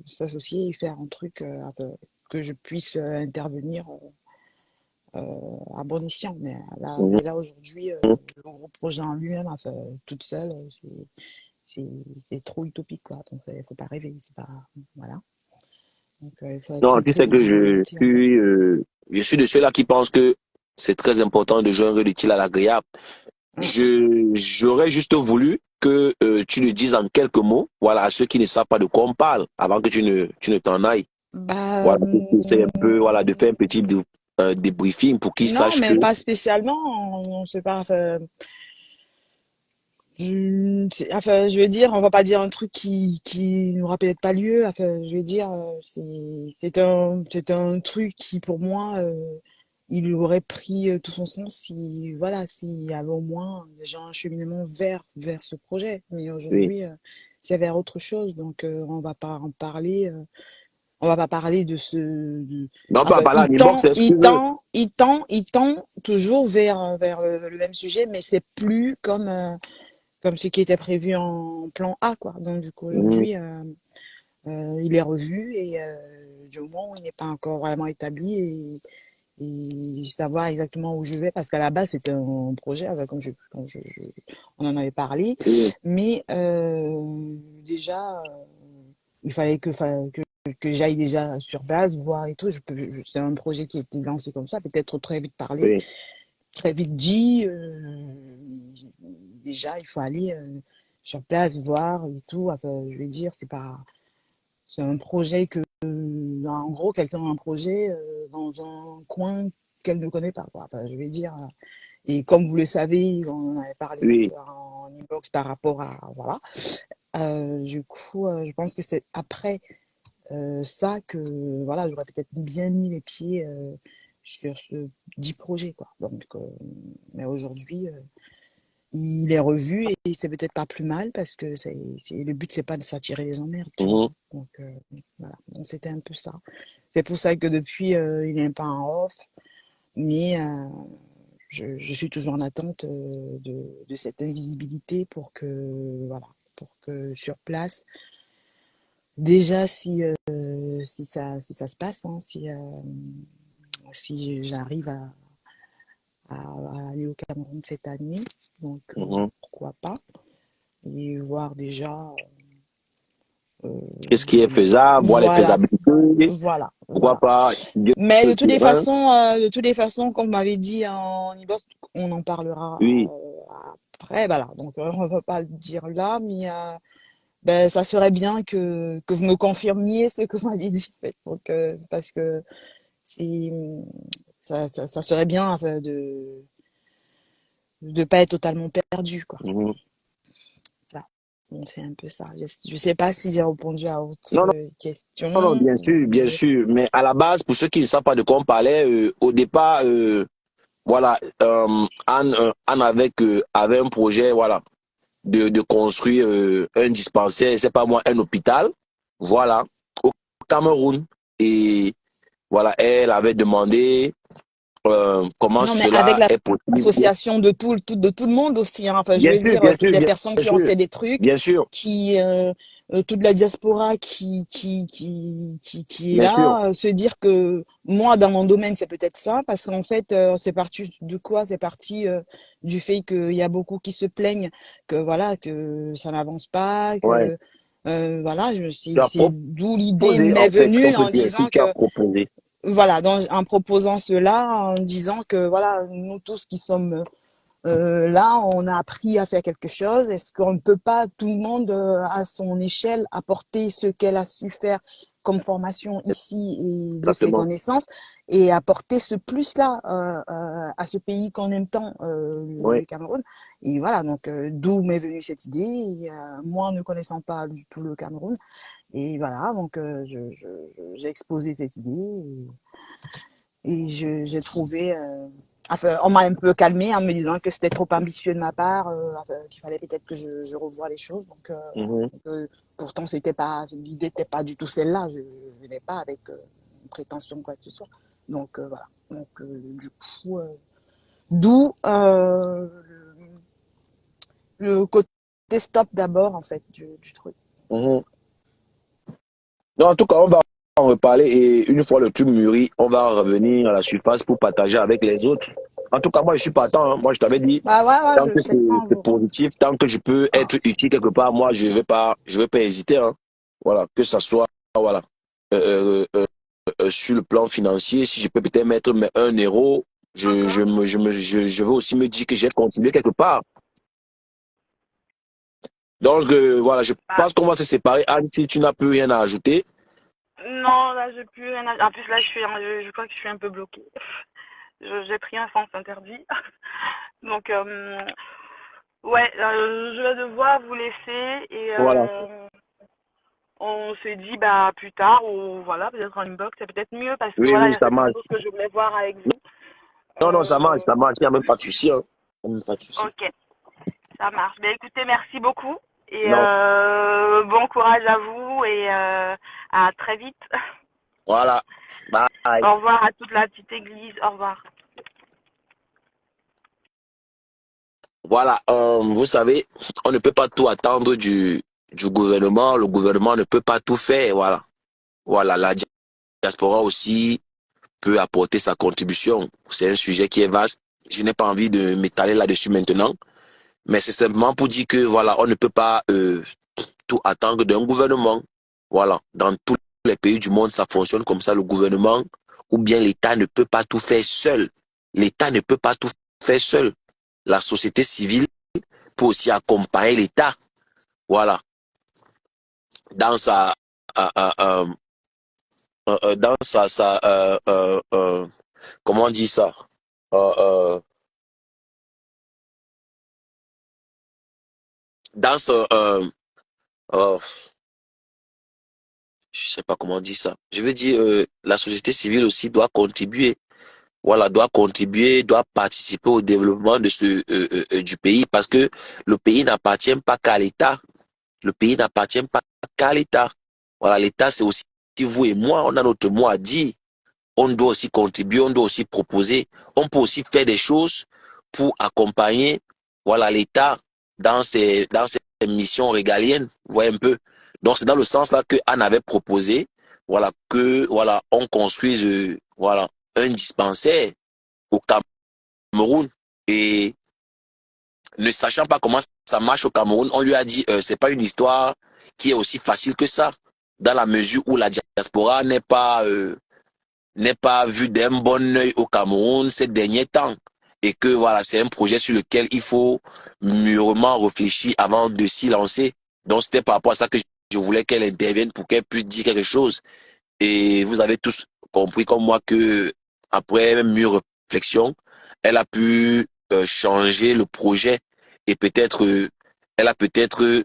s'associer et faire un truc que je puisse intervenir à bon escient. Mhm. Mais là aujourd'hui, le gros projet en lui-même, enfin, toute seule, c'est, c'est trop utopique, quoi. Donc, il faut pas rêver. C'est pas, voilà. Donc, il faudrait Non, qu'on tu sais trouve un que rôle utile, en fait. je suis de ceux-là qui pensent que c'est très important de jouer un rôle utile à l'agréable. Mm. J'aurais juste voulu que tu le dises en quelques mots, voilà, à ceux qui ne savent pas de quoi on parle, avant que tu ne t'en ailles. Bah, Voilà, c'est un peu, voilà, de faire un petit débriefing pour qu'ils non, sachent que, mais pas spécialement. On sait pas. Enfin, enfin, je veux dire, on va pas dire un truc qui n'aura peut-être pas lieu. Enfin, je veux dire, c'est un truc qui, pour moi, il aurait pris tout son sens si, voilà, s'il y avait au moins déjà un cheminement vers ce projet. Mais oui. aujourd'hui, c'est vers autre chose. Donc, on va pas en parler. On va pas parler de Mais on peut en enfin, parler en inbox, hein, si tu veux. il tend toujours vers le même sujet, mais c'est plus comme ce qui était prévu en plan A, quoi. Donc, du coup, Mhm, aujourd'hui, il est revu et du moment où il n'est pas encore vraiment établi et savoir exactement où je vais, parce qu'à la base, c'était un projet, enfin, on en avait parlé, oui, mais déjà, il fallait que j'aille déjà sur place, voir et tout. C'est un projet qui a été lancé comme ça, peut-être très vite parlé, oui. très vite dit. Déjà, il faut aller sur place, voir et tout. Enfin, je vais dire, c'est un projet en gros, quelqu'un a un projet dans un coin qu'elle ne connaît pas, quoi. Enfin, je vais dire. Et comme vous le savez, on en avait parlé un Oui. peu en inbox par rapport à, voilà. Du coup, je pense que c'est après ça que voilà, j'aurais peut-être bien mis les pieds sur ce dit projet, quoi. Donc, mais aujourd'hui, il est revu et c'est peut-être pas plus mal parce que le but, c'est pas de s'attirer les emmerdes, tu vois. Mhm, Donc, voilà. Donc, c'était un peu ça. C'est pour ça que depuis, il n'est pas en off, mais je suis toujours en attente de cette invisibilité pour que, voilà, pour que sur place, déjà, si ça se passe, hein, si j'arrive à aller au Cameroun cette année, donc mhm. pourquoi pas, et voir déjà, Qu'est-ce qui est faisable, voir les voilà, faisabilités, voilà, pourquoi voilà. pas, Dieu Mais le terrain. de toutes les façons, comme vous m'avez dit en e on en parlera Oui. après, voilà. Donc on ne va pas le dire là, mais ben, ça serait bien que vous me confirmiez ce que vous m'avez dit, en fait. Donc, parce que c'est, ça serait bien enfin, de pas être totalement perdu, quoi. Mhm. Voilà. bon, c'est un peu ça. Je sais pas si j'ai répondu à votre Non, non, non, question. bien sûr. Mais à la base, pour ceux qui ne savent pas de quoi on parlait, au départ, voilà, Anne avait un projet, voilà, de construire un dispensaire, c'est pas moi, un hôpital, voilà, au Cameroun. Et voilà, elle avait demandé comment Non, mais avec cela est possible. l'association de tout le monde aussi, hein. Enfin, je veux dire, toutes les personnes Bien qui ont sûr, fait des trucs, bien sûr, qui, toute la diaspora qui est bien sûr. là, se dire que moi, dans mon domaine, c'est peut-être ça, parce qu'en fait, c'est parti de quoi? C'est parti du fait qu'il y a beaucoup qui se plaignent que voilà, que ça n'avance pas, Ouais. que voilà, Tu as c'est d'où l'idée proposé, m'est en fait, on venue peut en dire, si disant tu as que proposé. voilà, en proposant cela, en disant que voilà, nous tous qui sommes là, on a appris à faire quelque chose. Est-ce qu'on ne peut pas, tout le monde à son échelle, apporter ce qu'elle a su faire comme formation ici et de ses Exactement. connaissances et apporter ce plus-là à ce pays qu'on aime tant, Oui. le Cameroun. Et voilà, donc d'où m'est venue cette idée. Et, moi, ne connaissant pas du tout le Cameroun, et voilà, donc j'ai exposé cette idée et j'ai trouvé. Enfin, on m'a un peu calmé en me disant que c'était trop ambitieux de ma part, enfin, qu'il fallait peut-être que je revoie les choses. Donc, voilà. Mhm. Donc, pourtant, l'idée n'était pas du tout celle-là. Je venais pas avec une prétention quoi que ce soit. Donc voilà. Donc du coup, d'où le côté stop d'abord en fait du truc. Mhm. Non, en tout cas, on va en reparler et une fois le truc mûri, on va revenir à la surface pour partager avec les autres. En tout cas, moi, je suis partant, hein. Moi, je t'avais dit, Bah ouais, ouais, tant que je sais pas. c'est positif, tant que je peux être utile quelque part, moi, je vais pas hésiter, hein. Voilà, que ça soit, voilà, sur le plan financier, si je peux peut-être mettre mais 1 euro, je veux aussi me dire que j'ai contribué quelque part. Donc, voilà, je Bah, pense qu'on va se séparer. Anne, si tu n'as plus rien à ajouter, non, là, j'ai plus rien à... En plus, là, je crois que je suis un peu bloquée. J'ai pris un sens interdit. Donc, ouais, je vais devoir vous laisser et voilà. on se dit bah plus tard ou voilà, peut-être en inbox, c'est peut-être mieux parce que Oui, voilà, oui, il y a ça certaines marche. choses que je voulais voir avec vous. Non, non, Euh, ça marche, il n'y a même pas de souci, hein. Il y a même pas de souci. ok, ça marche. Ben écoutez, merci beaucoup et Non, bon courage à vous et à très vite. voilà. Bye. Au revoir à toute la petite église. Au revoir. Voilà, vous savez, on ne peut pas tout attendre du gouvernement. Le gouvernement ne peut pas tout faire. Voilà. Voilà, la diaspora aussi peut apporter sa contribution. C'est un sujet qui est vaste. Je n'ai pas envie de m'étaler là-dessus maintenant. Mais c'est simplement pour dire que, voilà, on ne peut pas tout attendre d'un gouvernement. Voilà, dans tous les pays du monde, ça fonctionne comme ça. Le gouvernement ou bien l'État ne peut pas tout faire seul. L'État ne peut pas tout faire seul. La société civile peut aussi accompagner l'État. Voilà, dans sa, dans comment on dit ça? Euh, euh, dans ce, je sais pas comment on dit ça. Je veux dire, la société civile aussi doit contribuer. Voilà, doit contribuer, doit participer au développement de du pays parce que le pays n'appartient pas qu'à l'État. Le pays n'appartient pas qu'à l'État. Voilà, l'État, c'est aussi vous et moi, on a notre mot à dire. On doit aussi contribuer, on doit aussi proposer. On peut aussi faire des choses pour accompagner, voilà, l'État dans ses missions régaliennes. Vous voyez un peu. Donc, c'est dans le sens là que Anne avait proposé, voilà, que, voilà, on construise, voilà, un dispensaire au Cameroun. Et ne sachant pas comment ça marche au Cameroun, on lui a dit, c'est pas une histoire qui est aussi facile que ça, dans la mesure où la diaspora n'est pas vue d'un bon œil au Cameroun ces derniers temps. Et que voilà, c'est un projet sur lequel il faut mûrement réfléchir avant de s'y lancer. Donc, c'était par rapport à ça que je voulais qu'elle intervienne pour qu'elle puisse dire quelque chose. Et vous avez tous compris comme moi que après mûre réflexion, elle a pu changer le projet et peut-être elle a peut-être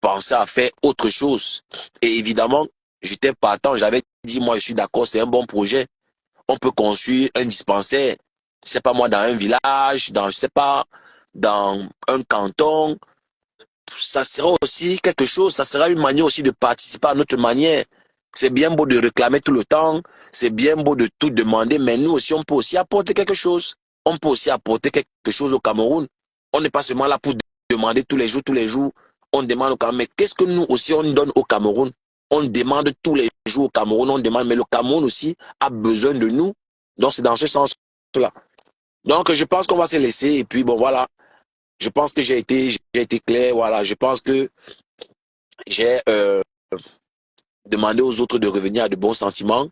penser à faire autre chose. Et évidemment, j'étais partant, j'avais dit, moi, je suis d'accord, c'est un bon projet. On peut construire un dispensaire, je sais pas moi, dans un village, dans, je sais pas, dans un canton. Ça sera aussi quelque chose, ça sera une manière aussi de participer à notre manière. C'est bien beau de réclamer tout le temps, c'est bien beau de tout demander, mais nous aussi, on peut aussi apporter quelque chose. On peut aussi apporter quelque chose au Cameroun. On n'est pas seulement là pour demander tous les jours, on demande au Cameroun, mais qu'est-ce que nous aussi on donne au Cameroun? On demande tous les jours au Cameroun, on demande, mais le Cameroun aussi a besoin de nous. Donc c'est dans ce sens-là. Donc je pense qu'on va se laisser, et puis bon voilà. Je pense que j'ai été clair, voilà. Je pense que j'ai demandé aux autres de revenir à de bons sentiments.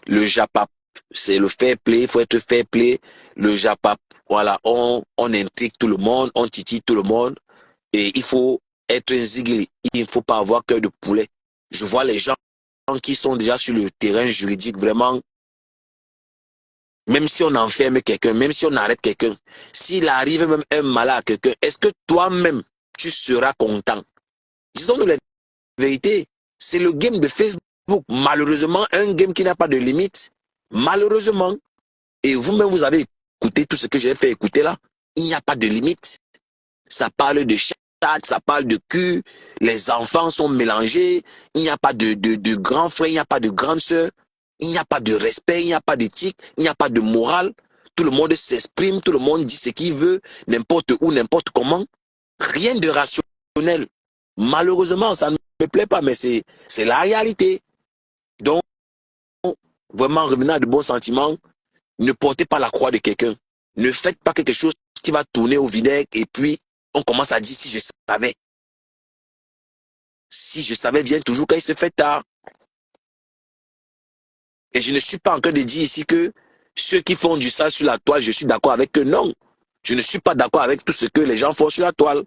Le JAPAP, c'est le fair play, il faut être fair play. Le JAPAP, voilà, on intègre tout le monde, on titille tout le monde. Et il faut être un zigli. Il ne faut pas avoir cœur de poulet. Je vois les gens qui sont déjà sur le terrain juridique, vraiment, même si on enferme quelqu'un, même si on arrête quelqu'un, s'il arrive même un malin à quelqu'un, est-ce que toi-même, tu seras content? Disons-nous la vérité. C'est le game de Facebook. Malheureusement, un game qui n'a pas de limite. Malheureusement. Et vous-même, vous avez écouté tout ce que j'ai fait écouter là. Il n'y a pas de limite. Ça parle de chat, ça parle de cul. Les enfants sont mélangés. Il n'y a pas de grand frère, il n'y a pas de grande sœur. Il n'y a pas de respect, il n'y a pas d'éthique, il n'y a pas de morale. Tout le monde s'exprime, tout le monde dit ce qu'il veut, n'importe où, n'importe comment. Rien de rationnel. Malheureusement, ça ne me plaît pas, mais c'est la réalité. Donc, vraiment, revenant à de bons sentiments, ne portez pas la croix de quelqu'un. Ne faites pas quelque chose qui va tourner au vinaigre et puis on commence à dire si je savais. Si je savais vient toujours quand il se fait tard. Et je ne suis pas en train de dire ici que ceux qui font du sale sur la toile, je suis d'accord avec eux. Non. Je ne suis pas d'accord avec tout ce que les gens font sur la toile.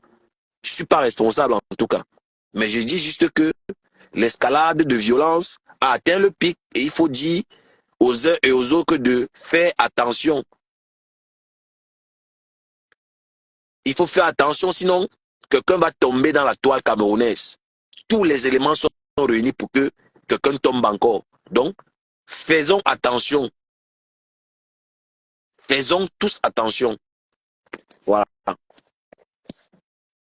Je ne suis pas responsable en tout cas. Mais je dis juste que l'escalade de violence a atteint le pic et il faut dire aux uns et aux autres de faire attention. Il faut faire attention, sinon quelqu'un va tomber dans la toile camerounaise. Tous les éléments sont réunis pour que quelqu'un tombe encore. Donc, faisons attention. Faisons tous attention. Voilà.